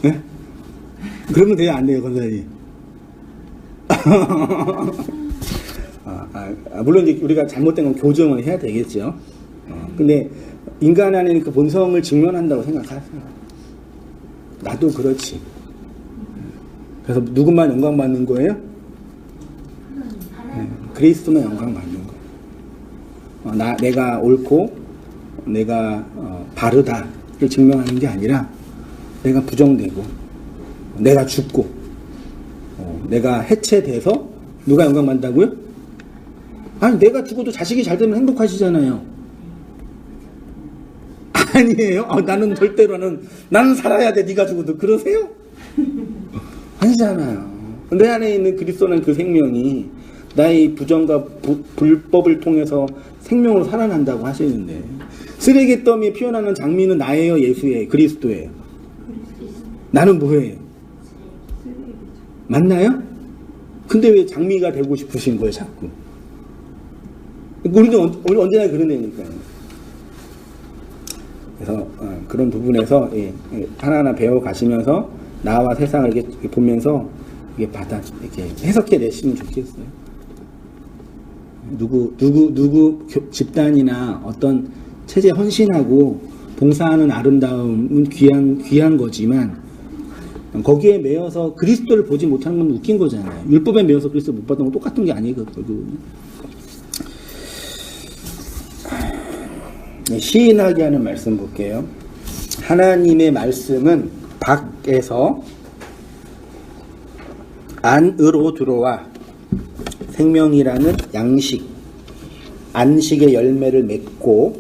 네? 그러면 돼요, 안 돼요, 권사님? 물론 이제 우리가 잘못된 건 교정을 해야 되겠죠. 근데 인간 안에는 그 본성을 직면한다고 생각하세요. 나도 그렇지. 그래서 누구만 영광 받는 거예요? 네, 그리스도만 영광 받는 거예요. 내가 옳고 내가 바르다를 증명하는 게 아니라 내가 부정되고 내가 죽고 내가 해체돼서 누가 영광 받는다고요? 아니, 내가 죽어도 자식이 잘 되면 행복하시잖아요. 아니에요? 나는 절대로 나는 살아야 돼, 네가 죽어도. 그러세요? 아니잖아요. 내 안에 있는 그리스도는 그 생명이 나의 부정과 불법을 통해서 생명으로 살아난다고 하시는데, 쓰레기 더미에 피어나는 장미는 나예요, 예수예요, 그리스도예요? 나는 뭐예요? 맞나요? 근데 왜 장미가 되고 싶으신 거예요, 자꾸? 우리는 언제나 그런 애니까요. 그래서 그런 부분에서 하나하나 배워 가시면서 나와 세상을 이렇게 보면서 이렇게 해석해 내시면 좋겠어요. 누구 집단이나 어떤 체제 헌신하고 봉사하는 아름다움은 귀한 거지만 거기에 매여서 그리스도를 보지 못하는 건 웃긴 거잖아요. 율법에 매여서 그리스도를 못 봤던 건 똑같은 게 아니거든요. 시인하게 하는 말씀 볼게요. 하나님의 말씀은 밖에서 안으로 들어와 생명이라는 양식, 안식의 열매를 맺고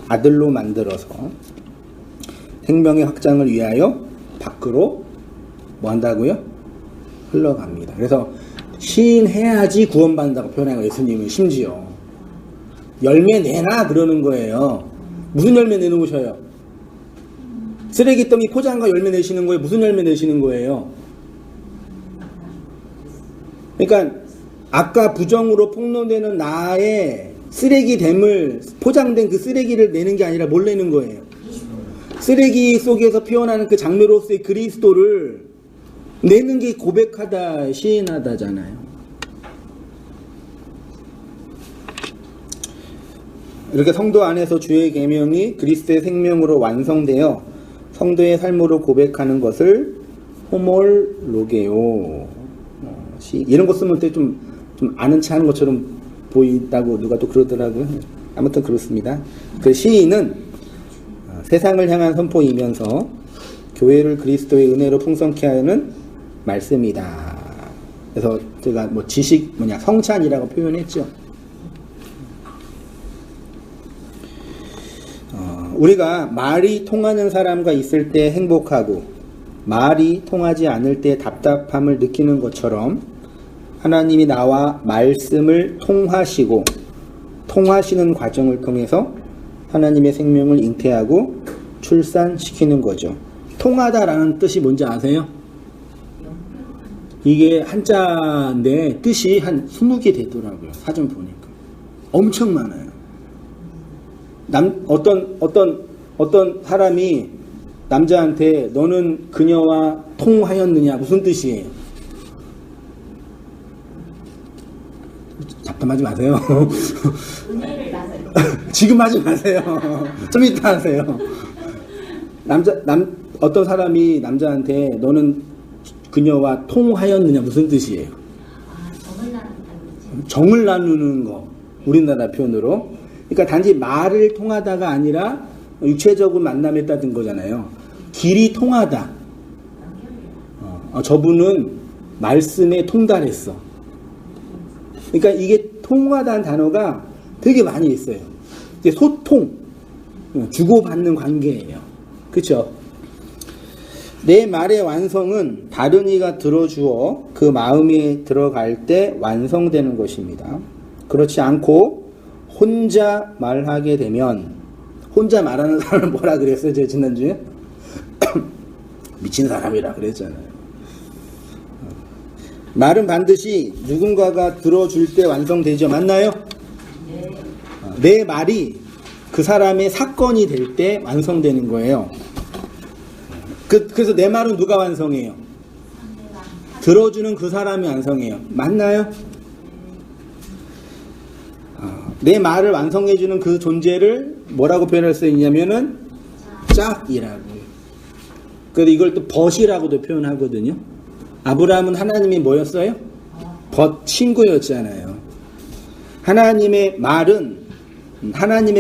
아들로 만들어서 생명의 확장을 위하여 밖으로 뭐 한다고요? 흘러갑니다. 그래서 시인해야지 구원받는다고 표현해요. 예수님은 심지어 열매 내놔 그러는 거예요. 무슨 열매 내놓으셔요? 쓰레기 더미 포장과 열매 내시는 거예요? 무슨 열매 내시는 거예요? 그러니까 아까 부정으로 폭로되는 나의 쓰레기됨을, 포장된 그 쓰레기를 내는 게 아니라 뭘 내는 거예요? 쓰레기 속에서 피어나는 그 장미로서의 그리스도를 내는 게 고백하다, 시인하다잖아요. 이렇게 성도 안에서 주의 계명이 그리스도의 생명으로 완성되어 성도의 삶으로 고백하는 것을 호몰로게요. 이런 거 쓰면 좀 아는 체 하는 것처럼 보인다고 누가 또 그러더라고요. 아무튼 그렇습니다. 그 시인은 세상을 향한 선포이면서 교회를 그리스도의 은혜로 풍성케 하는 말씀이다. 그래서 제가 성찬이라고 표현했죠. 우리가 말이 통하는 사람과 있을 때 행복하고 말이 통하지 않을 때 답답함을 느끼는 것처럼 하나님이 나와 말씀을 통하시고 통하시는 과정을 통해서 하나님의 생명을 잉태하고 출산시키는 거죠. 통하다라는 뜻이 뭔지 아세요? 이게 한자인데 뜻이 한 20개 되더라고요. 사전 보니까. 엄청 많아요. 어떤 사람이 남자한테 너는 그녀와 통하였느냐 무슨 뜻이에요? 잡담하지 마세요. 지금 하지 마세요. 좀 이따 하세요. 어떤 사람이 남자한테 너는 그녀와 통하였느냐 무슨 뜻이에요? 정을 나누는 거. 우리나라 표현으로. 그러니까 단지 말을 통하다가 아니라 육체적으로 만남했다는 거잖아요. 길이 통하다. 저분은 말씀에 통달했어. 그러니까 이게 통하다는 단어가 되게 많이 있어요. 이제 소통, 주고받는 관계예요. 그렇죠? 내 말의 완성은 다른 이가 들어주어 그 마음에 들어갈 때 완성되는 것입니다. 그렇지 않고 혼자 말하게 되면, 혼자 말하는 사람을 뭐라 그랬어요? 제가 지난주에? 미친 사람이라 그랬잖아요. 말은 반드시 누군가가 들어줄 때 완성되죠. 맞나요? 내 말이 그 사람의 사건이 될 때 완성되는 거예요. 그래서 내 말은 누가 완성해요? 들어주는 그 사람이 완성해요. 맞나요? 내 말을 완성해주는 그 존재를 뭐라고 표현할 수 있냐면은 짝이라고. 그래서 이걸 또 벗이라고도 표현하거든요. 아브라함은 하나님이 뭐였어요? 벗 친구였잖아요. 하나님의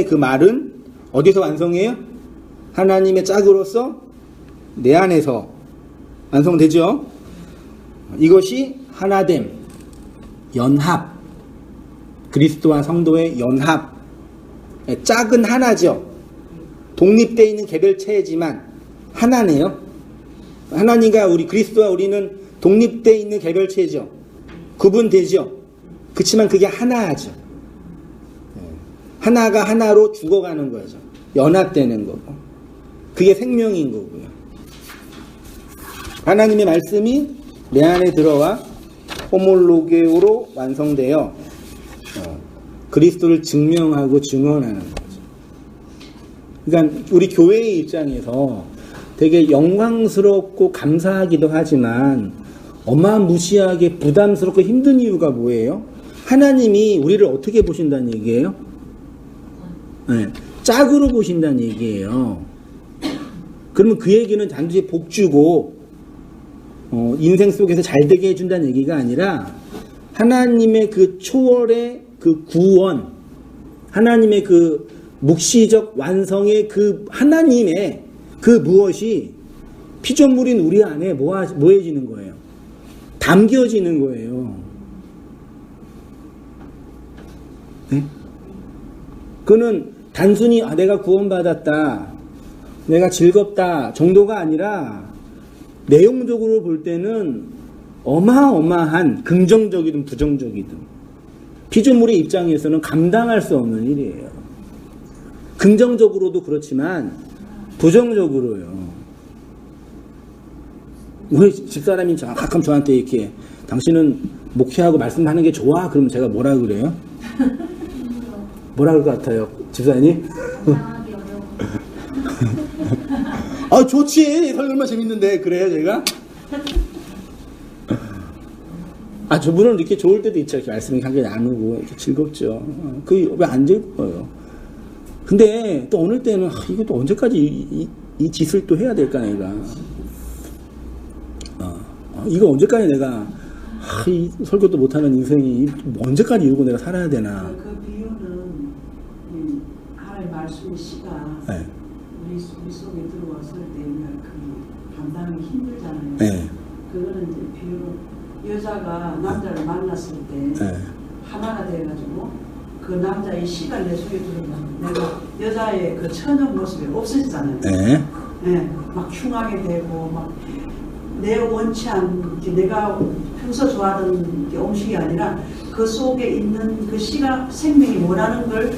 그 말은 어디서 완성해요? 하나님의 짝으로서 내 안에서 완성되죠. 이것이 하나됨, 연합, 그리스도와 성도의 연합. 짝은 하나죠. 독립되어 있는 개별체이지만 하나네요. 하나님과 그리스도와 우리는 독립되어 있는 개별체죠. 구분되죠. 그렇지만 그게 하나죠. 하나가 하나로 죽어가는 거죠. 연합되는 거고. 그게 생명인 거고요. 하나님의 말씀이 내 안에 들어와 호몰로게오로 완성되어 그리스도를 증명하고 증언하는 거죠. 그러니까 우리 교회의 입장에서 되게 영광스럽고 감사하기도 하지만 어마무시하게 부담스럽고 힘든 이유가 뭐예요? 하나님이 우리를 어떻게 보신다는 얘기예요? 네, 짝으로 보신다는 얘기예요. 그러면 그 얘기는 단지 복 주고 인생 속에서 잘 되게 해준다는 얘기가 아니라 하나님의 그 초월의 그 구원, 하나님의 그 묵시적 완성의 그 하나님의 그 무엇이 피조물인 우리 안에 뭐해지는 거예요? 담겨지는 거예요. 네? 그는 단순히 내가 구원받았다, 내가 즐겁다 정도가 아니라 내용적으로 볼 때는 어마어마한 긍정적이든 부정적이든 피조물의 입장에서는 감당할 수 없는 일이에요. 긍정적으로도 그렇지만 부정적으로요. 우리 집사람이 가끔 저한테 이렇게 당신은 목회하고 말씀하는 게 좋아? 그러면 제가 뭐라 그래요? 뭐라 그럴 것 같아요? 집사님? 아, 좋지. 설교만 재밌는데. 그래요, 제가? 저분은 이렇게 좋을 때도 있죠. 이렇게 말씀을 함께 나누고, 이렇게 즐겁죠. 그게 왜 안 즐거워요? 근데 또 어느 때는, 이거 또 언제까지 이 짓을 또 해야 될까, 내가. 이거 언제까지 내가, 이 설교도 못하는 인생이 언제까지 이러고 내가 살아야 되나. 그 비유는, 하나님의 말씀의 씨가, 네. 우리 속에 들어왔을 때 그 감당이 힘들잖아요. 네. 그거는 이제 비유로 여자가 남자를 만났을 때 네. 하나가 돼가지고 그 남자의 씨가 내 속에 들어오면 내가 여자의 그 천연 모습이 없어지잖아요. 네. 네, 막 흉하게 되고 막 내 원치 않은 내가 평소 좋아하던 음식이 아니라 그 속에 있는 그 씨가 생명이 원하는 걸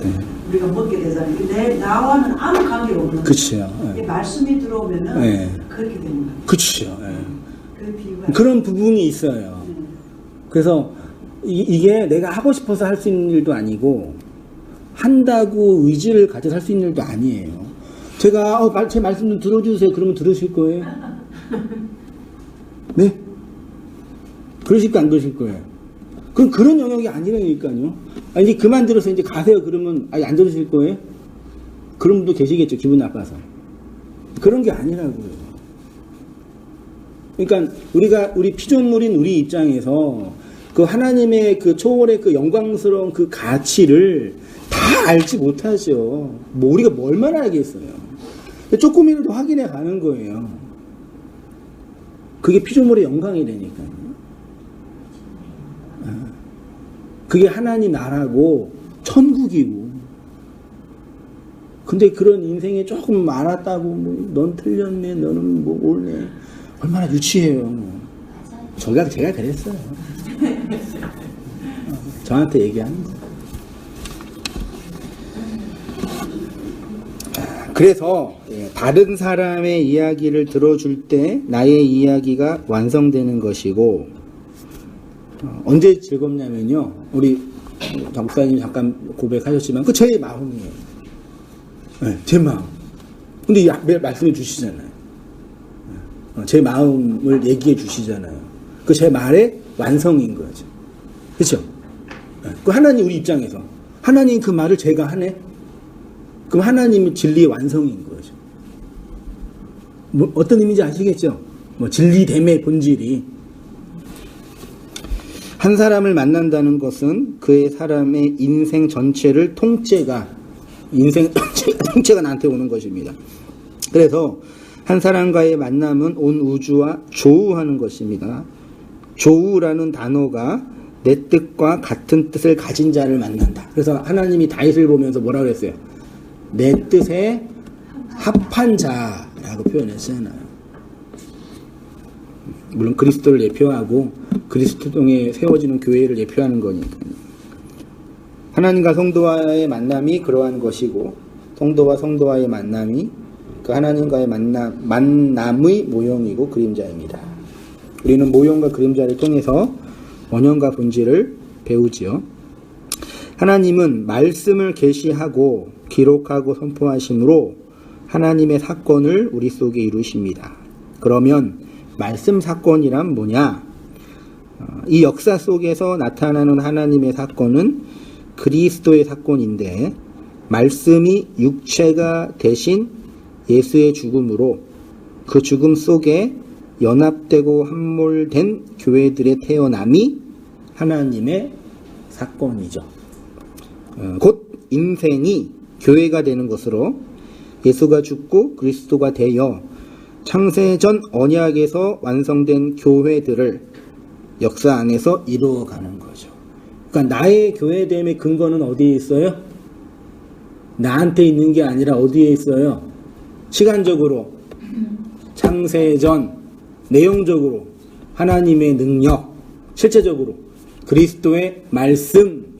우리가 먹게 되잖아요. 나와는 아무 관계가 없는 그치요. 거예요. 말씀이 들어오면은 네. 그렇게 되는 거예요. 그치요. 네. 그 비유가 그런 부분이 있어요. 그래서 이게 내가 하고 싶어서 할 수 있는 일도 아니고 한다고 의지를 가져서 할 수 있는 일도 아니에요. 제가 제 말씀 좀 들어주세요. 그러면 들으실 거예요? 네? 그러실 거 안 그러실 거예요? 그럼 그런 영역이 아니라니까요. 이제 그만 들어서 이제 가세요. 그러면 안 들으실 거예요? 그런 분도 계시겠죠. 기분 나빠서. 그런 게 아니라고요. 그러니까 우리 피조물인 우리 입장에서 그 하나님의 그 초월의 그 영광스러운 그 가치를 다 알지 못하죠. 뭐 우리가 얼마나 알겠어요. 조금이라도 확인해 가는 거예요. 그게 피조물의 영광이라니까요. 그게 하나님 나라고 천국이고. 근데 그런 인생에 조금 알았다고 넌 틀렸네, 너는 옳네. 얼마나 유치해요. 제가 그랬어요. 저한테 얘기하는 거. 그래서 다른 사람의 이야기를 들어줄 때 나의 이야기가 완성되는 것이고 언제 즐겁냐면요. 우리 목사님 잠깐 고백하셨지만 그 제 마음이에요. 네, 제 마음. 근데 매일 말씀해 주시잖아요. 제 마음을 얘기해 주시잖아요. 그 제 말의 완성인 거죠. 그렇죠? 그 하나님 우리 입장에서 하나님 그 말을 제가 하네. 그럼 하나님이 진리의 완성인 거죠. 뭐 어떤 의미인지 아시겠죠? 뭐 진리됨의 본질이 한 사람을 만난다는 것은 그의 사람의 인생 전체를 통째가 나한테 오는 것입니다. 그래서 한 사람과의 만남은 온 우주와 조우하는 것입니다. 조우라는 단어가 내 뜻과 같은 뜻을 가진 자를 만난다. 그래서 하나님이 다윗을 보면서 뭐라고 그랬어요? 내 뜻에 합한 자라고 표현했잖아요. 물론 그리스도를 예표하고 그리스도 통해 세워지는 교회를 예표하는 거니까요. 하나님과 성도와의 만남이 그러한 것이고 성도와 성도와의 만남이 그 하나님과의 만남의 모형이고 그림자입니다. 우리는 모형과 그림자를 통해서 원형과 본질을 배우지요. 하나님은 말씀을 계시하고 기록하고 선포하심으로 하나님의 사건을 우리 속에 이루십니다. 그러면 말씀 사건이란 뭐냐? 이 역사 속에서 나타나는 하나님의 사건은 그리스도의 사건인데 말씀이 육체가 되신 예수의 죽음으로 그 죽음 속에 연합되고 함몰된 교회들의 태어남이 하나님의 사건이죠. 곧 인생이 교회가 되는 것으로 예수가 죽고 그리스도가 되어 창세전 언약에서 완성된 교회들을 역사 안에서 이루어가는 거죠. 그러니까 나의 교회됨의 근거는 어디에 있어요? 나한테 있는 게 아니라 어디에 있어요? 시간적으로 창세전, 내용적으로 하나님의 능력, 실제적으로 그리스도의 말씀이에요.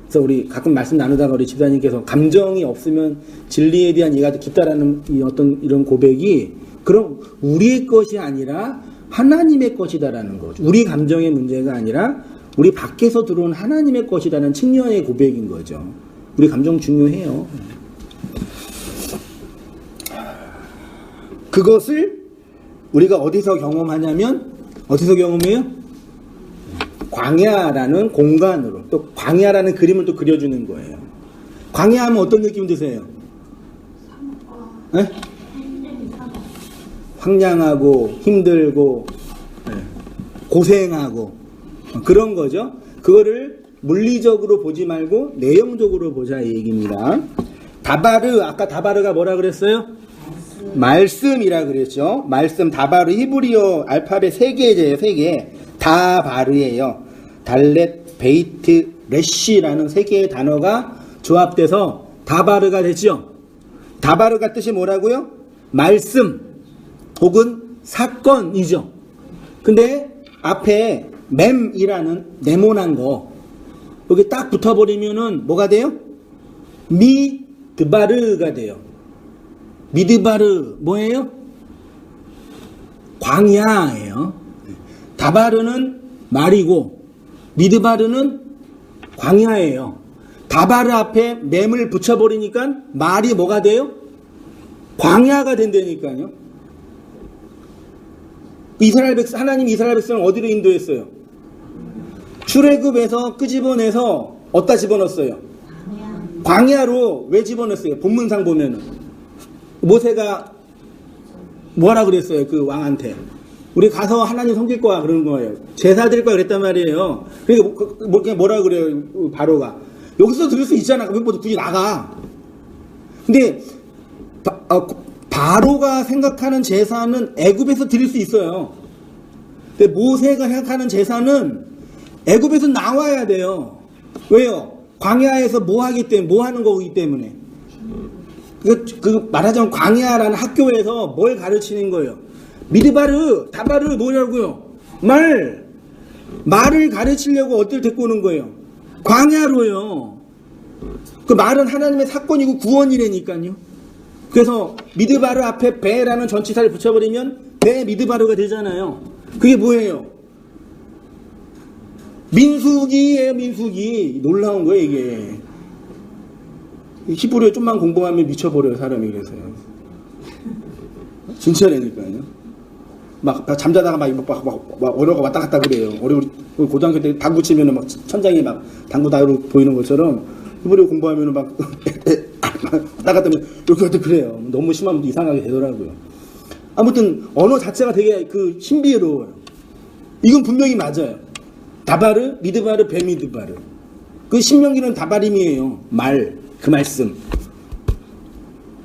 그래서 우리 가끔 말씀 나누다가 우리 집사님께서 감정이 없으면 진리에 대한 이해가 깊다라는 어떤 이런 고백이 그럼 우리의 것이 아니라 하나님의 것이다라는 거죠. 우리 감정의 문제가 아니라 우리 밖에서 들어온 하나님의 것이다라는 측면의 고백인 거죠. 우리 감정 중요해요. 그것을 우리가 어디서 경험하냐면 어디서 경험해요? 광야라는 공간으로 또 광야라는 그림을 또 그려주는 거예요. 광야하면 어떤 느낌 드세요? 네? 황량하고 힘들고 고생하고 그런 거죠. 그거를 물리적으로 보지 말고 내용적으로 보자 이 얘기입니다. 다바르, 아까 다바르가 뭐라 그랬어요? 말씀이라 그랬죠. 말씀 다바르 히브리어 알파벳 3개예요. 3개. 다바르예요. 달렛, 베이트, 레시라는 3개의 단어가 조합돼서 다바르가 됐죠. 다바르가 뜻이 뭐라고요? 말씀 혹은 사건이죠. 근데 앞에 맴이라는 네모난 거 여기 딱 붙어버리면은 뭐가 돼요? 미드바르가 돼요. 미드바르 뭐예요? 광야예요. 다바르는 말이고 미드바르는 광야예요. 다바르 앞에 맴을 붙여버리니까 말이 뭐가 돼요? 광야가 된다니까요. 하나님이 이스라엘 백성을 어디로 인도했어요? 출애굽에서 끄집어내서 어디다 집어넣었어요? 광야로. 왜 집어넣었어요? 본문상 보면은 모세가 뭐라 그랬어요? 그 왕한테 우리 가서 하나님 섬길 거야 그러는 거예요. 제사 드릴 거야 그랬단 말이에요. 그러니까 뭐라 그래요? 바로가 여기서 드릴 수 있잖아. 왜 굳이 나가? 근데 바로가 생각하는 제사는 애굽에서 드릴 수 있어요. 근데 모세가 생각하는 제사는 애굽에서 나와야 돼요. 왜요? 광야에서 뭐 하는 거기 때문에. 그 말하자면 광야라는 학교에서 뭘 가르치는 거예요? 미드바르, 다바르 뭐냐고요? 말을 가르치려고 어딜 데리고 오는 거예요? 광야로요. 그 말은 하나님의 사건이고 구원이라니까요. 그래서 미드바르 앞에 배라는 전치사를 붙여버리면 배 미드바르가 되잖아요. 그게 뭐예요? 민수기예요, 민수기. 놀라운 거예요, 이게. 히브리어 좀만 공부하면 미쳐버려요, 사람이. 그래서요. 진짜라니까요. 막 잠자다가 막 어려가 왔다 갔다 그래요. 우리 고등학교 때 당구 치면은 막 천장에 막 당구 다이로 보이는 것처럼 히브리어 공부하면은 막 왔다 갔다 하면 이렇게 왔다 그래요. 너무 심하면 이상하게 되더라고요. 아무튼 언어 자체가 되게 그 신비로워요. 이건 분명히 맞아요. 다바르, 미드바르, 베미드바르. 그 신명기는 다바림이에요. 말, 그 말씀.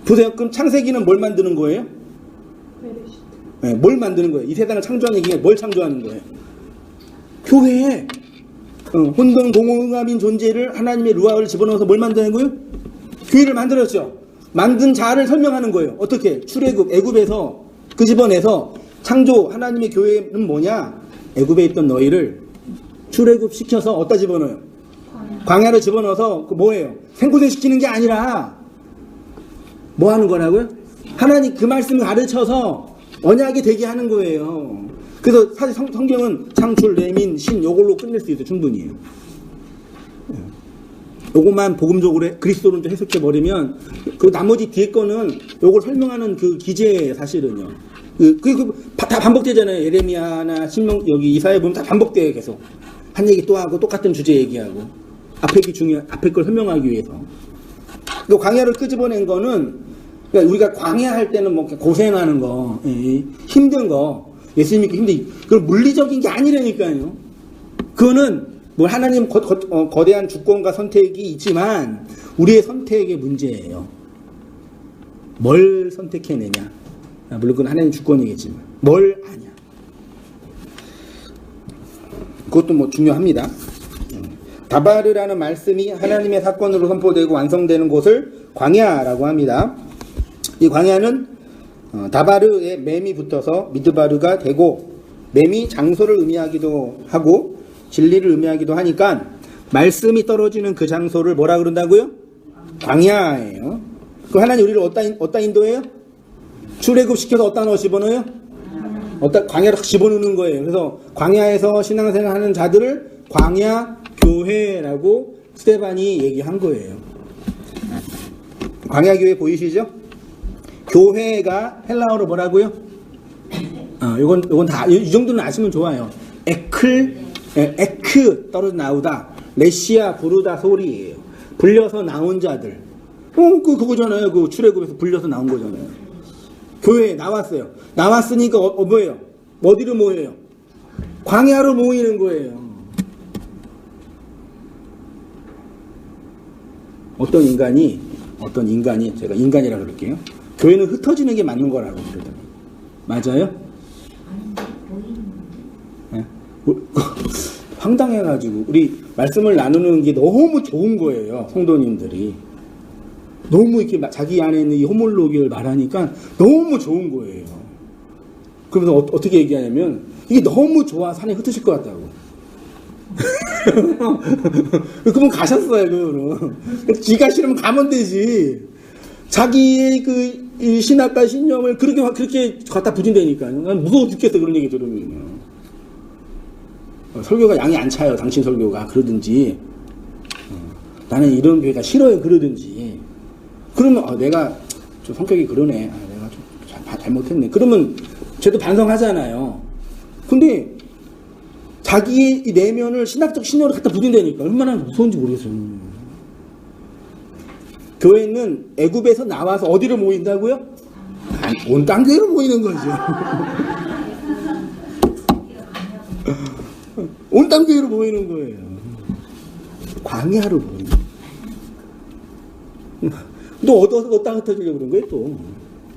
보세요. 그럼 창세기는 뭘 만드는 거예요? 네, 뭘 만드는 거예요? 이 세상을 창조하는 얘기가 뭘 창조하는 거예요? 교회. 혼돈 공허함인 존재를 하나님의 루아를 집어넣어서 뭘 만드는 거예요? 교회를 만들었죠. 만든 자를 설명하는 거예요. 어떻게? 출애굽, 애굽에서 그 집어내서 창조 하나님의 교회는 뭐냐? 애굽에 있던 너희를 출애굽 시켜서 어디다 집어넣어요? 광야로 집어넣어서 그 뭐예요? 생고생 시키는 게 아니라 뭐 하는 거라고요? 하나님 그 말씀을 가르쳐서 언약이 되게 하는 거예요. 그래서 사실 성경은 창출, 레민, 신 요걸로 끝낼 수 있어요. 충분히. 요것만 복음적으로 그리스도로 좀 해석해 버리면 그 나머지 뒤에 거는 요걸 설명하는 그 기제예요. 사실은요. 다 반복되잖아요. 예레미야나 신명 여기 이사야 보면 다 반복돼요. 계속 한 얘기 또 하고 똑같은 주제 얘기하고 앞에 걸 설명하기 위해서. 그 광야를 끄집어낸 거는 그러니까 우리가 광야 할 때는 뭐 고생하는 거, 힘든 거, 예수 믿기 힘든 그건 물리적인 게 아니라니까요. 그거는 뭐 하나님 거대한 주권과 선택이 있지만 우리의 선택의 문제예요. 뭘 선택해내냐. 물론 그건 하나님 주권이겠지만 뭘 아냐. 그것도 뭐 중요합니다. 다바르라는 말씀이 하나님의 사건으로 선포되고 완성되는 곳을 광야라고 합니다. 이 광야는 다바르에 맴이 붙어서 미드바르가 되고, 맴이 장소를 의미하기도 하고 진리를 의미하기도 하니까 말씀이 떨어지는 그 장소를 뭐라 그런다고요? 광야예요. 그 하나님 우리를 어디다 인도해요? 출애굽 시켜서 어디다 넣어 집어넣어요? 광야로 집어넣는 거예요. 그래서 광야에서 신앙생활하는 자들을 광야 교회라고 스데반이 얘기한 거예요. 광야 교회 보이시죠? 교회가 헬라어로 뭐라고요? 요건 다 이 정도는 아시면 좋아요. 에크 떨어져 나오다, 레시아 부르다 소리예요. 불려서 나온 자들. 그거잖아요. 그 출애굽에서 불려서 나온 거잖아요. 교회에 나왔어요. 나왔으니까 뭐예요? 어디로 모여요? 광야로 모이는 거예요. 어떤 인간이 제가 인간이라 그럴게요. 교회는 흩어지는 게 맞는 거라고 그러더니 맞아요? 네? 황당해가지고 우리 말씀을 나누는 게 너무 좋은 거예요. 성도님들이 너무 이렇게 자기 안에 있는 이 호몰로기를 말하니까 너무 좋은 거예요. 그러면서 어떻게 얘기하냐면 이게 너무 좋아 산에 흩어질 것 같다고. 그분 가셨어요. 그거는 지가 싫으면 가면 되지. 자기의 그 신학과 신념을 그렇게 갖다 부진다니까요. 난 무서워 죽겠어 그런 얘기 들으면. 설교가 양이 안 차요. 당신 설교가 그러든지 나는 이런 교회가 싫어요 그러든지. 그러면 내가 좀 성격이 그러네. 내가 좀 잘못했네. 그러면 쟤도 반성하잖아요. 근데 자기의 이 내면을 신학적 신념으로 갖다 부진다니까 얼마나 무서운지 모르겠어요. 교회는 애굽에서 나와서 어디로 모인다고요? 온 땅교회로 모이는 거죠. 온 땅교회로 모이는 거예요. 광야로 모이는 거예요. 또 어디다 흩어지려고 그런 거예요 또?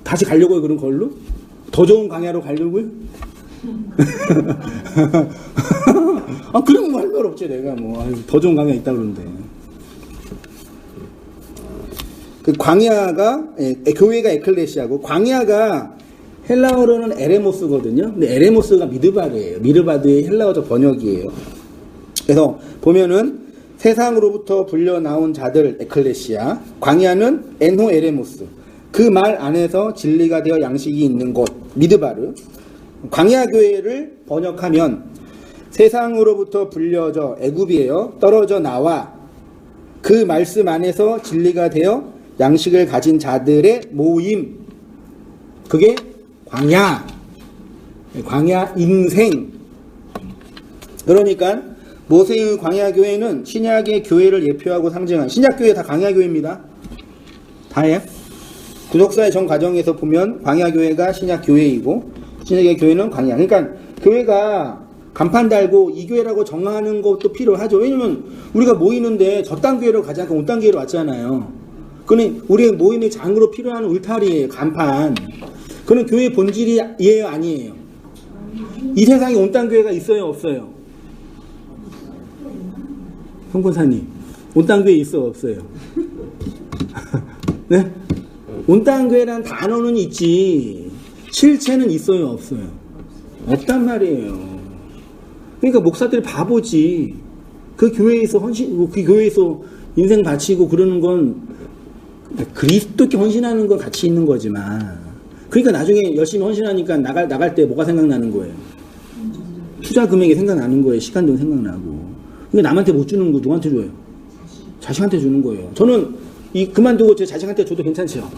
다시 가려고요 그런 걸로? 더 좋은 광야로 가려고요? 그러면 뭐 할 말 없지 내가 더 좋은 광야 있다 그러는데. 그 광야가 교회가 에클레시아고 광야가 헬라어로는 에레모스거든요. 근데 에레모스가 미드바르예요. 미드바르의 헬라어적 번역이에요. 그래서 보면은 세상으로부터 불려 나온 자들 에클레시아, 광야는 엔호 에레모스. 그 말 안에서 진리가 되어 양식이 있는 곳 미드바르. 광야 교회를 번역하면 세상으로부터 불려져 애굽이에요. 떨어져 나와 그 말씀 안에서 진리가 되어 양식을 가진 자들의 모임. 그게 광야 인생. 그러니까 모세의 광야교회는 신약의 교회를 예표하고 상징한, 신약교회 다 광야교회입니다. 다예요. 구속사의 전 과정에서 보면 광야교회가 신약교회이고 신약의 교회는 광야. 그러니까 교회가 간판 달고 이 교회라고 정하는 것도 필요하죠. 왜냐면 우리가 모이는데 저딴 교회로 가지 않고 온딴 교회로 왔잖아요. 그는 우리의 모임의 장으로 필요한 울타리예요. 간판. 그는 교회의 본질이에요, 아니에요? 이 세상에 온딴 교회가 있어요, 없어요? 홍권사님, 온딴 교회 있어, 없어요? 네? 온딴 교회라는 단어는 있지 실체는 있어요, 없어요? 없단 말이에요. 그러니까 목사들이 바보지. 그 교회에서 그 교회에서 인생 바치고 그러는 건 그리스도께 헌신하는 건 같이 있는 거지만, 그러니까 나중에 열심히 헌신하니까 나갈 때 뭐가 생각나는 거예요? 투자 금액이 생각나는 거예요. 시간도 생각나고. 그러니까 남한테 못 주는 거 누구한테 줘요? 자식한테 주는 거예요. 저는 그만두고 제 자식한테 줘도 괜찮죠?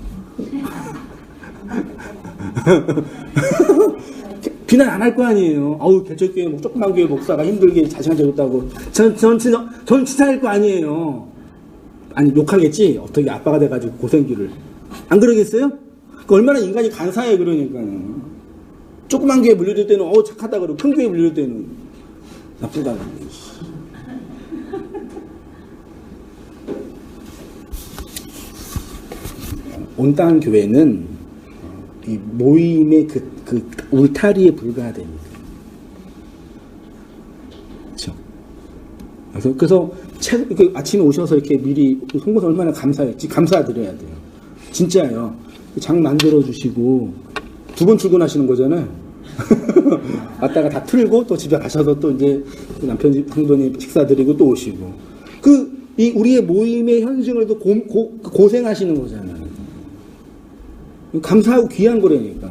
비난 안 할 거 아니에요. 아우, 개척교회, 조그만 교회 목사가 힘들게 자식한테 줬다고. 전 칭찬할 거 아니에요. 아니, 욕하겠지? 어떻게 아빠가 돼가지고 고생길을. 안 그러겠어요? 얼마나 인간이 간사해, 그러니까요. 조그만 교회 물려줄 때는, 착하다 그러고, 큰 교회 물려줄 때는, 나쁘다 그러고. 온땅 교회는 이 모임의 그 울타리에 불과하다니까. 그렇죠? 그래서 아침에 오셔서 이렇게 미리 송곳 얼마나 감사했지. 감사드려야 돼요. 진짜예요. 장 만들어 주시고 2번 출근하시는 거잖아요. 왔다가 다 틀고 또 집에 가셔서 또 이제 남편 형돈이 식사 드리고 또 오시고. 우리의 모임의 현승을 또 고생하시는 거잖아요. 감사하고 귀한 거라니까.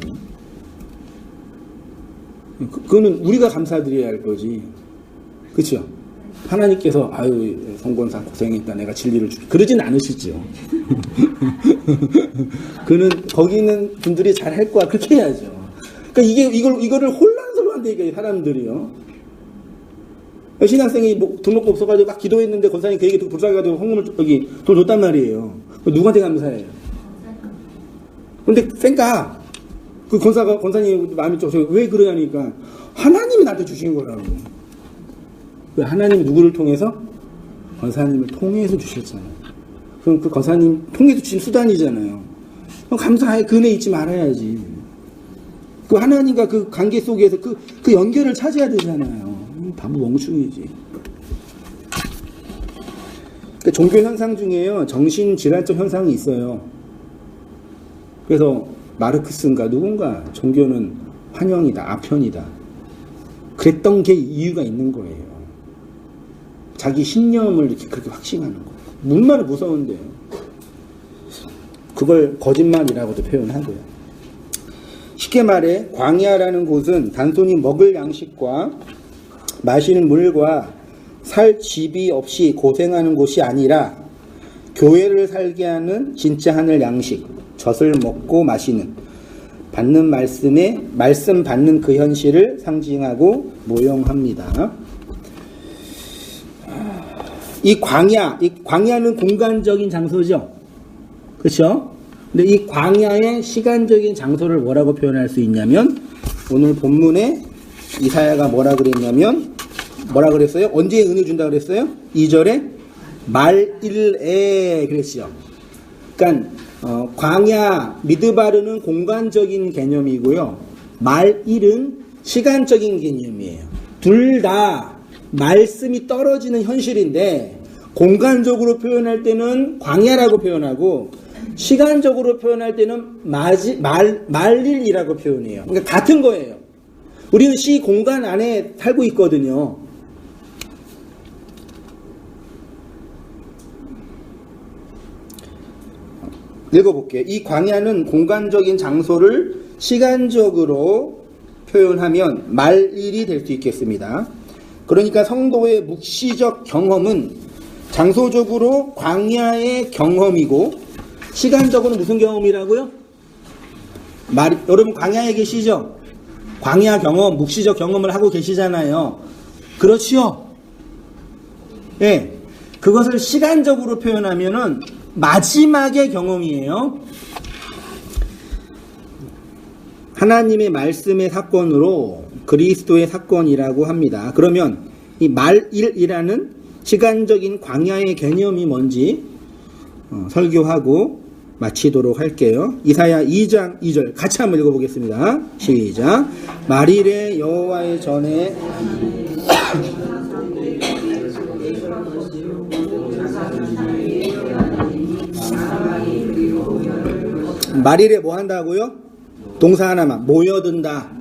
그거는 우리가 감사드려야 할 거지. 그렇죠? 하나님께서 아유 성권사 고생했다 내가 진리를 줄게 그러진 않으시죠. 그는 거기 있는 분들이 잘 할 거야 그렇게 해야죠. 그러니까 이거를 혼란스러워한다니까 사람들이요. 신학생이 등록금 없어가지고 막 기도했는데 권사님 그 얘기 듣고 불쌍해가지고 헌금을 돈 줬단 말이에요. 누구한테 감사해요? 근데 쌩까 그 권사님 마음이 왜 그러냐니까 하나님이 나한테 주신 거라고. 하나님이 누구를 통해서? 권사님을 통해서 주셨잖아요. 그럼 그 권사님 통해서 주신 수단이잖아요. 그럼 감사해. 그 은혜 잊지 말아야지. 그 하나님과 그 관계 속에서 그 연결을 찾아야 되잖아요. 바보 멍충이지. 그러니까 종교 현상 중에요. 정신질환적 현상이 있어요. 그래서 마르크스인가 누군가 종교는 환영이다, 아편이다. 그랬던 게 이유가 있는 거예요. 자기 신념을 이렇게 그렇게 확신하는 거예요. 얼마나 무서운데요. 그걸 거짓말이라고도 표현하고요. 쉽게 말해 광야라는 곳은 단순히 먹을 양식과 마시는 물과 살 집이 없이 고생하는 곳이 아니라 교회를 살게 하는 진짜 하늘 양식, 젖을 먹고 마시는 받는 말씀 받는 그 현실을 상징하고 모형합니다. 이 광야는 공간적인 장소죠. 그렇죠? 근데 이 광야의 시간적인 장소를 뭐라고 표현할 수 있냐면 오늘 본문에 이사야가 뭐라 그랬어요? 언제 은혜 준다 그랬어요? 2절에 말일에 그랬죠. 그러니까 광야 미드바르는 공간적인 개념이고요. 말일은 시간적인 개념이에요. 둘 다 말씀이 떨어지는 현실인데 공간적으로 표현할 때는 광야라고 표현하고 시간적으로 표현할 때는 말일이라고 표현해요. 그러니까 같은 거예요. 우리는 시 공간 안에 살고 있거든요. 읽어볼게요. 이 광야는 공간적인 장소를 시간적으로 표현하면 말일이 될 수 있겠습니다. 그러니까 성도의 묵시적 경험은 장소적으로 광야의 경험이고 시간적으로 무슨 경험이라고요? 여러분 광야에 계시죠? 광야 경험, 묵시적 경험을 하고 계시잖아요. 그렇지요? 예. 그것을 시간적으로 표현하면은 마지막의 경험이에요. 하나님의 말씀의 사건으로 그리스도의 사건이라고 합니다. 그러면 이 말일이라는 시간적인 광야의 개념이 뭔지 설교하고 마치도록 할게요. 이사야 2장 2절 같이 한번 읽어보겠습니다. 시작. 말일에 여호와의 전에 말일에 뭐 한다고요? 동사 하나만 모여든다.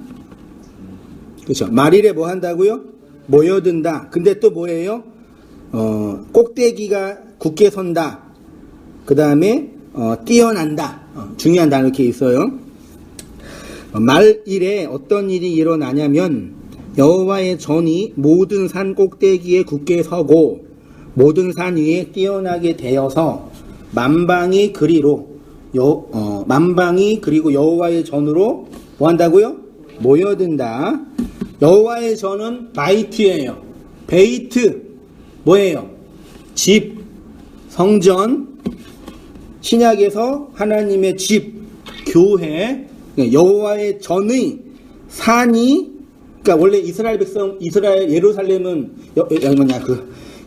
그렇죠. 말일에 뭐 한다고요? 모여든다. 근데 또 뭐예요? 꼭대기가 굳게 선다. 그 다음에 뛰어난다. 중요한 단어 이렇게 있어요. 말일에 어떤 일이 일어나냐면 여호와의 전이 모든 산 꼭대기에 굳게 서고 모든 산 위에 뛰어나게 되어서 만방이 그리로 만방이 그리고 여호와의 전으로 뭐 한다고요? 모여든다. 여호와의 전은 바이트예요. 베이트 뭐예요? 집, 성전, 신약에서 하나님의 집, 교회, 여호와의 전의 산이, 그러니까 원래 이스라엘 백성, 이스라엘 예루살렘은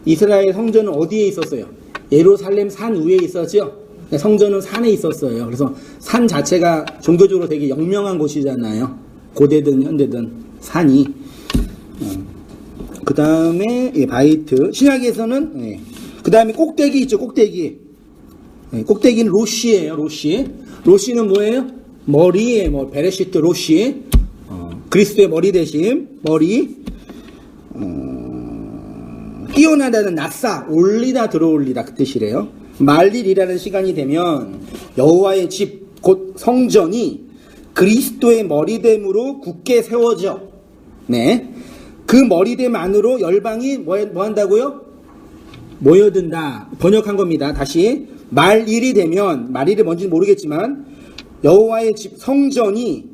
이스라엘 성전은 어디에 있었어요? 예루살렘 산 위에 있었죠. 성전은 산에 있었어요. 그래서 산 자체가 종교적으로 되게 영명한 곳이잖아요. 고대든 현대든 산이. 그 다음에 바이트. 신약에서는 그 다음에 꼭대기 있죠. 꼭대기. 꼭대기는 로시예요. 로시. 로시는 뭐예요? 머리에 베레시트 로시. 그리스도의 머리 대신 머리. 뛰어나다는 낫사 올리다 들어올리다 그 뜻이래요. 말일이라는 시간이 되면 여호와의 집 곧 성전이 그리스도의 머리됨으로 굳게 세워져. 네. 그 머리됨 안으로 열방이 뭐 한다고요? 모여든다. 번역한 겁니다. 다시 말일이 되면 말일이 뭔지는 모르겠지만 여호와의 집 성전이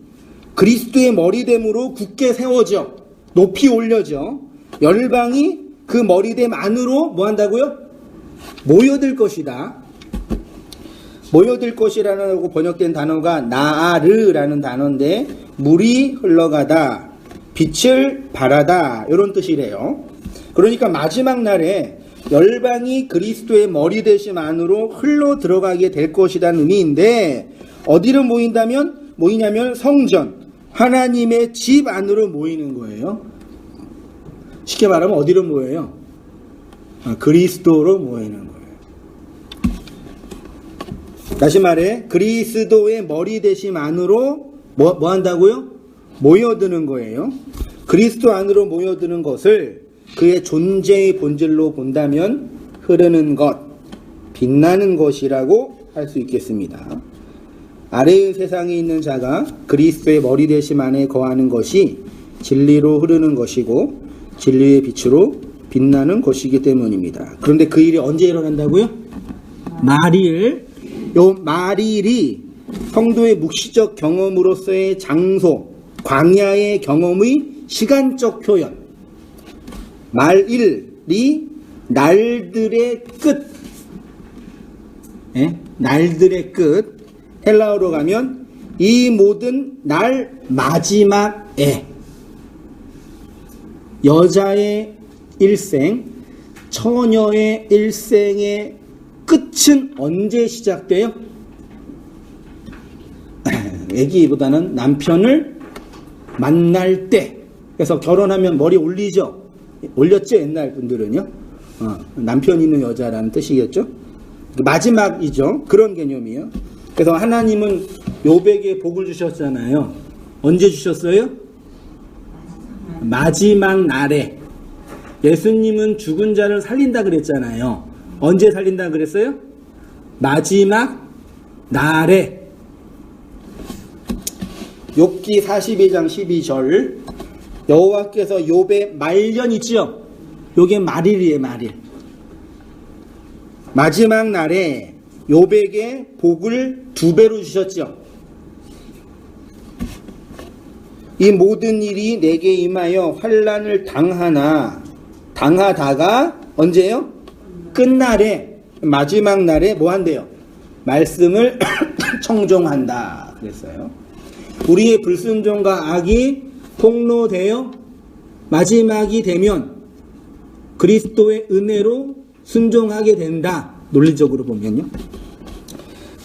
그리스도의 머리됨으로 굳게 세워져. 높이 올려져. 열방이 그 머리됨 안으로 뭐 한다고요? 모여들 것이다. 모여들 것이라고 번역된 단어가 나아르라는 단어인데 물이 흘러가다, 빛을 발하다 이런 뜻이래요. 그러니까 마지막 날에 열방이 그리스도의 머리 되심 안으로 흘러 들어가게 될 것이라는 의미인데 어디로 모이냐면 성전, 하나님의 집 안으로 모이는 거예요. 쉽게 말하면 어디로 모여요? 그리스도로 모이는 거예요. 다시 말해 그리스도의 머리 되심 안으로 뭐 한다고요? 모여드는 거예요. 그리스도 안으로 모여드는 것을 그의 존재의 본질로 본다면 흐르는 것, 빛나는 것이라고 할 수 있겠습니다. 아래의 세상에 있는 자가 그리스도의 머리 되심 안에 거하는 것이 진리로 흐르는 것이고 진리의 빛으로 빛나는 것이기 때문입니다. 그런데 그 일이 언제 일어난다고요? 말일. 요 말일이 성도의 묵시적 경험으로서의 장소, 광야의 경험의 시간적 표현. 말일이 날들의 끝. 날들의 끝. 헬라어로 가면 이 모든 날 마지막에 여자의 일생, 처녀의 일생의 끝은 언제 시작돼요? 애기보다는 남편을 만날 때. 그래서 결혼하면 머리 올리죠? 올렸죠? 옛날 분들은요. 남편 있는 여자라는 뜻이겠죠? 마지막이죠. 그런 개념이에요. 그래서 하나님은 요백에 복을 주셨잖아요. 언제 주셨어요? 마지막 날에. 예수님은 죽은 자를 살린다 그랬잖아요. 언제 살린다 그랬어요? 마지막 날에. 욥기 42장 12절 여호와께서 욥의 말년 있죠? 요게 말일이에요, 말일. 마지막 날에 욥에게 복을 2배로 주셨죠. 이 모든 일이 내게 임하여 환난을 당하다가 언제요? 끝날에, 마지막 날에 뭐 한대요? 말씀을 청종한다 그랬어요. 우리의 불순종과 악이 폭로되어 마지막이 되면 그리스도의 은혜로 순종하게 된다. 논리적으로 보면요.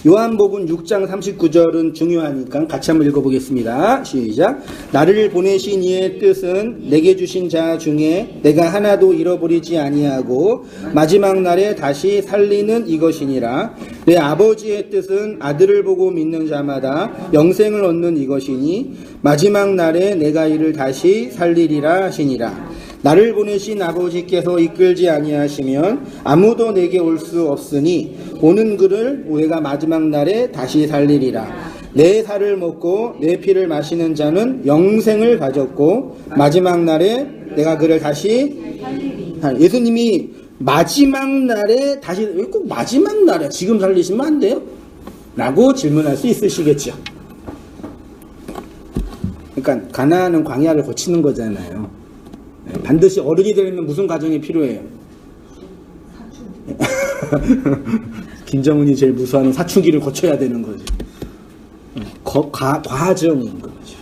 요한복음 6장 39절은 중요하니까 같이 한번 읽어보겠습니다. 시작. 나를 보내신 이의 뜻은 내게 주신 자 중에 내가 하나도 잃어버리지 아니하고 마지막 날에 다시 살리는 이것이니라. 내 아버지의 뜻은 아들을 보고 믿는 자마다 영생을 얻는 이것이니 마지막 날에 내가 이를 다시 살리리라 하시니라. 나를 보내신 아버지께서 이끌지 아니하시면 아무도 내게 올 수 없으니 오는 그를 내가 마지막 날에 다시 살리리라. 내 살을 먹고 내 피를 마시는 자는 영생을 가졌고 마지막 날에 내가 그를 다시 살리리라. 예수님이 마지막 날에 다시, 왜 꼭 마지막 날에 지금 살리시면 안 돼요? 라고 질문할 수 있으시겠죠. 그러니까 가나안은 광야를 거치는 거잖아요. 반드시 어른이 되려면 무슨 과정이 필요해요? 김정은이 제일 무서워하는 사춘기를 거쳐야 되는 거죠. 과정인 거죠.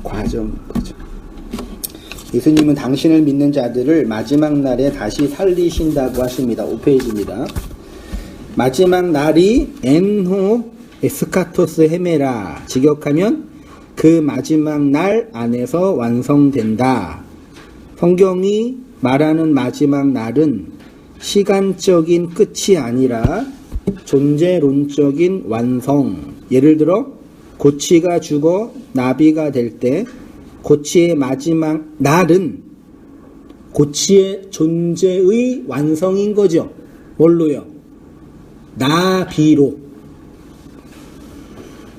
과정인 거죠. 예수님은 당신을 믿는 자들을 마지막 날에 다시 살리신다고 하십니다. 5페이지입니다. 마지막 날이 엔호 에스카토스 헤메라, 직역하면 그 마지막 날 안에서 완성된다. 성경이 말하는 마지막 날은 시간적인 끝이 아니라 존재론적인 완성. 예를 들어 고치가 죽어 나비가 될 때 고치의 마지막 날은 고치의 존재의 완성인 거죠. 뭘로요? 나비로.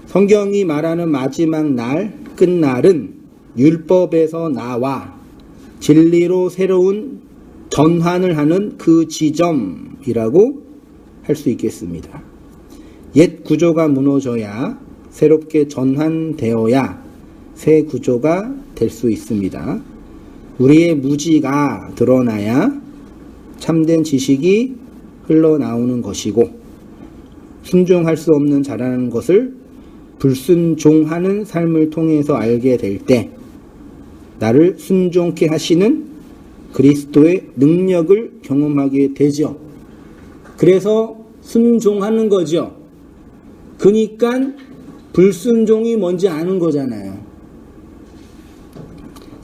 성경이 말하는 마지막 날, 끝날은 율법에서 나와 진리로 새로운 전환을 하는 그 지점이라고 할 수 있겠습니다. 옛 구조가 무너져야 새롭게 전환되어야 새 구조가 될 수 있습니다. 우리의 무지가 드러나야 참된 지식이 흘러나오는 것이고, 순종할 수 없는 자라는 것을 불순종하는 삶을 통해서 알게 될 때 나를 순종케 하시는 그리스도의 능력을 경험하게 되죠. 그래서 순종하는 거죠. 그러니까 불순종이 뭔지 아는 거잖아요.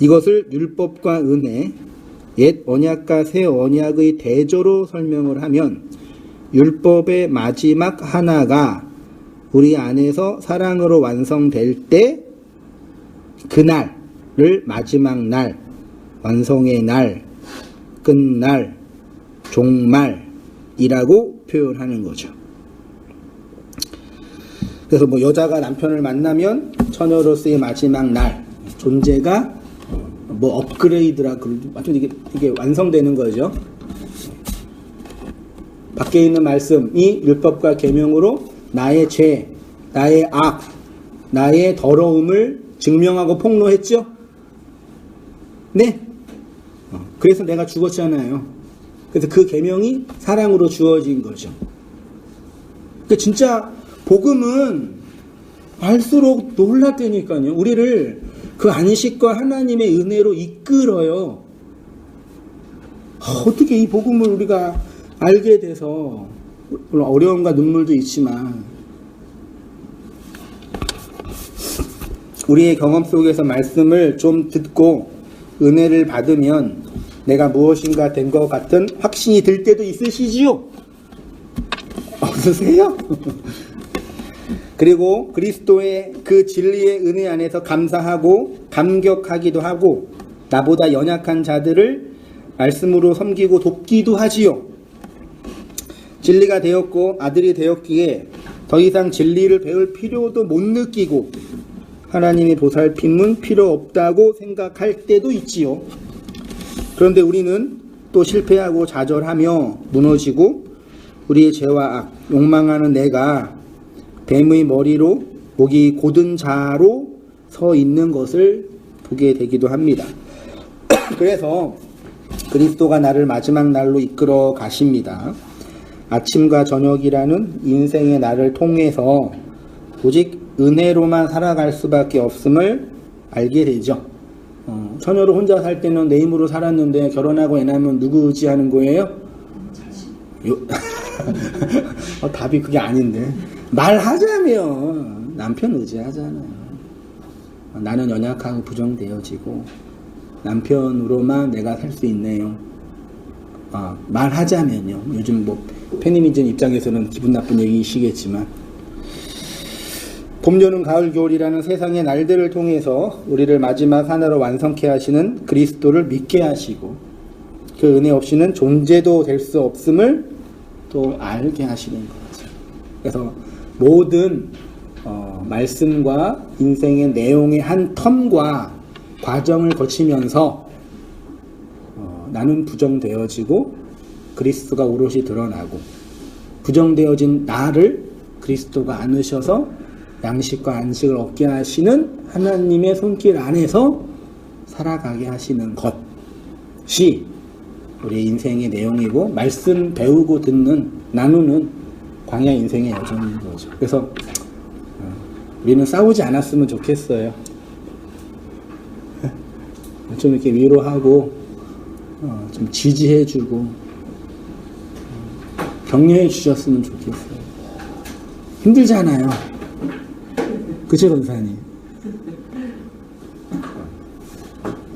이것을 율법과 은혜, 옛 언약과 새 언약의 대조로 설명을 하면 율법의 마지막 하나가 우리 안에서 사랑으로 완성될 때 그날을 마지막 날, 완성의 날, 끝날, 종말이라고 표현하는 거죠. 그래서 뭐 여자가 남편을 만나면 처녀로서의 마지막 날, 존재가 뭐 업그레이드라 그러죠. 이게 완성되는 거죠. 밖에 있는 말씀이 율법과 계명으로 나의 죄, 나의 악, 나의 더러움을 증명하고 폭로했죠? 네. 그래서 내가 죽었잖아요. 그래서 그 계명이 사랑으로 주어진 거죠. 그러니까 진짜 복음은 알수록 놀랍다니까요. 우리를 그 안식과 하나님의 은혜로 이끌어요. 어떻게 이 복음을 우리가 알게 돼서, 물론 어려움과 눈물도 있지만 우리의 경험 속에서 말씀을 좀 듣고 은혜를 받으면 내가 무엇인가 된 것 같은 확신이 들 때도 있으시지요? 없으세요? 그리고 그리스도의 그 진리의 은혜 안에서 감사하고 감격하기도 하고 나보다 연약한 자들을 말씀으로 섬기고 돕기도 하지요. 진리가 되었고 아들이 되었기에 더 이상 진리를 배울 필요도 못 느끼고 하나님의 보살핌은 필요 없다고 생각할 때도 있지요. 그런데 우리는 또 실패하고 좌절하며 무너지고 우리의 죄와 악, 욕망하는 내가 뱀의 머리로 목이 곧은 자로 서 있는 것을 보게 되기도 합니다. 그래서 그리스도가 나를 마지막 날로 이끌어 가십니다. 아침과 저녁이라는 인생의 날을 통해서 오직 은혜로만 살아갈 수밖에 없음을 알게 되죠. 처녀로 혼자 살 때는 내 힘으로 살았는데 결혼하고 애 낳으면 누구 의지하는 거예요? 답이 그게 아닌데. 말하자면 남편 의지하잖아요. 나는 연약하고 부정되어지고 남편으로만 내가 살 수 있네요. 말하자면요. 요즘 뭐 페미니즘 입장에서는 기분 나쁜 얘기시겠지만 봄, 여름, 가을, 겨울이라는 세상의 날들을 통해서 우리를 마지막 하나로 완성케 하시는 그리스도를 믿게 하시고 그 은혜 없이는 존재도 될 수 없음을 또 알게 하시는 거죠. 그래서 모든 말씀과 인생의 내용의 한 텀과 과정을 거치면서 나는 부정되어지고 그리스도가 오롯이 드러나고 부정되어진 나를 그리스도가 안으셔서 양식과 안식을 얻게 하시는 하나님의 손길 안에서 살아가게 하시는 것이 우리 인생의 내용이고 말씀 배우고 듣는 나누는 광야 인생의 여정인 거죠. 그래서 우리는 싸우지 않았으면 좋겠어요. 좀 이렇게 위로하고 좀 지지해주고 격려해 주셨으면 좋겠어요. 힘들잖아요. 그쵸, 권사님?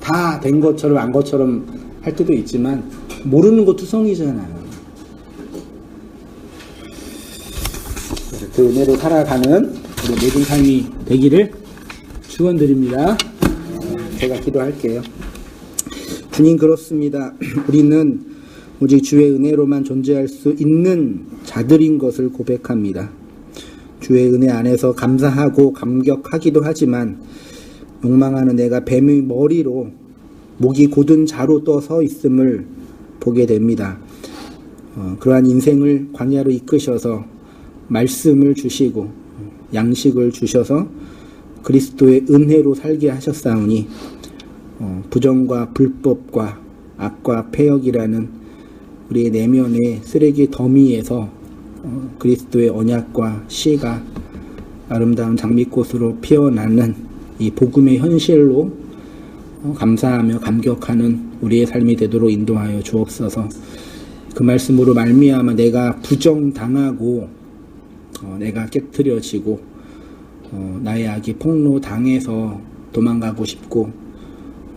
다 된 것처럼 안 것처럼 할 때도 있지만 모르는 거 투성이잖아요. 그 은혜로 살아가는 우리 모든 삶이 되기를 축원드립니다. 제가 기도할게요. 주님, 그렇습니다. 우리는 오직 주의 은혜로만 존재할 수 있는 자들인 것을 고백합니다. 주의 은혜 안에서 감사하고 감격하기도 하지만 욕망하는 내가 뱀의 머리로 목이 곧은 자로 떠 서 있음을 보게 됩니다. 그러한 인생을 광야로 이끄셔서 말씀을 주시고 양식을 주셔서 그리스도의 은혜로 살게 하셨사오니 부정과 불법과 악과 폐역이라는 우리의 내면의 쓰레기 더미에서 그리스도의 언약과 씨가 아름다운 장미꽃으로 피어나는 이 복음의 현실로 감사하며 감격하는 우리의 삶이 되도록 인도하여 주옵소서. 그 말씀으로 말미암아 내가 부정당하고 내가 깨트려지고 나의 악이 폭로당해서 도망가고 싶고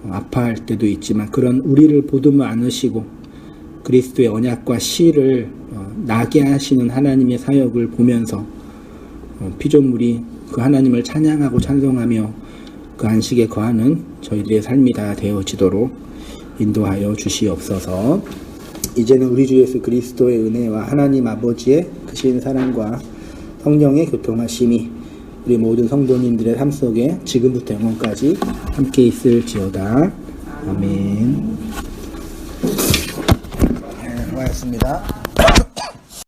아파할 때도 있지만 그런 우리를 보듬어 안으시고 그리스도의 언약과 씨를 나게 하시는 하나님의 사역을 보면서 피조물이 그 하나님을 찬양하고 찬송하며 그 안식에 거하는 저희들의 삶이 다 되어지도록 인도하여 주시옵소서. 이제는 우리 주 예수 그리스도의 은혜와 하나님 아버지의 크신 사랑과 성령의 교통하심이 우리 모든 성도님들의 삶 속에 지금부터 영원까지 함께 있을지어다. 아멘. 네, 고맙습니다.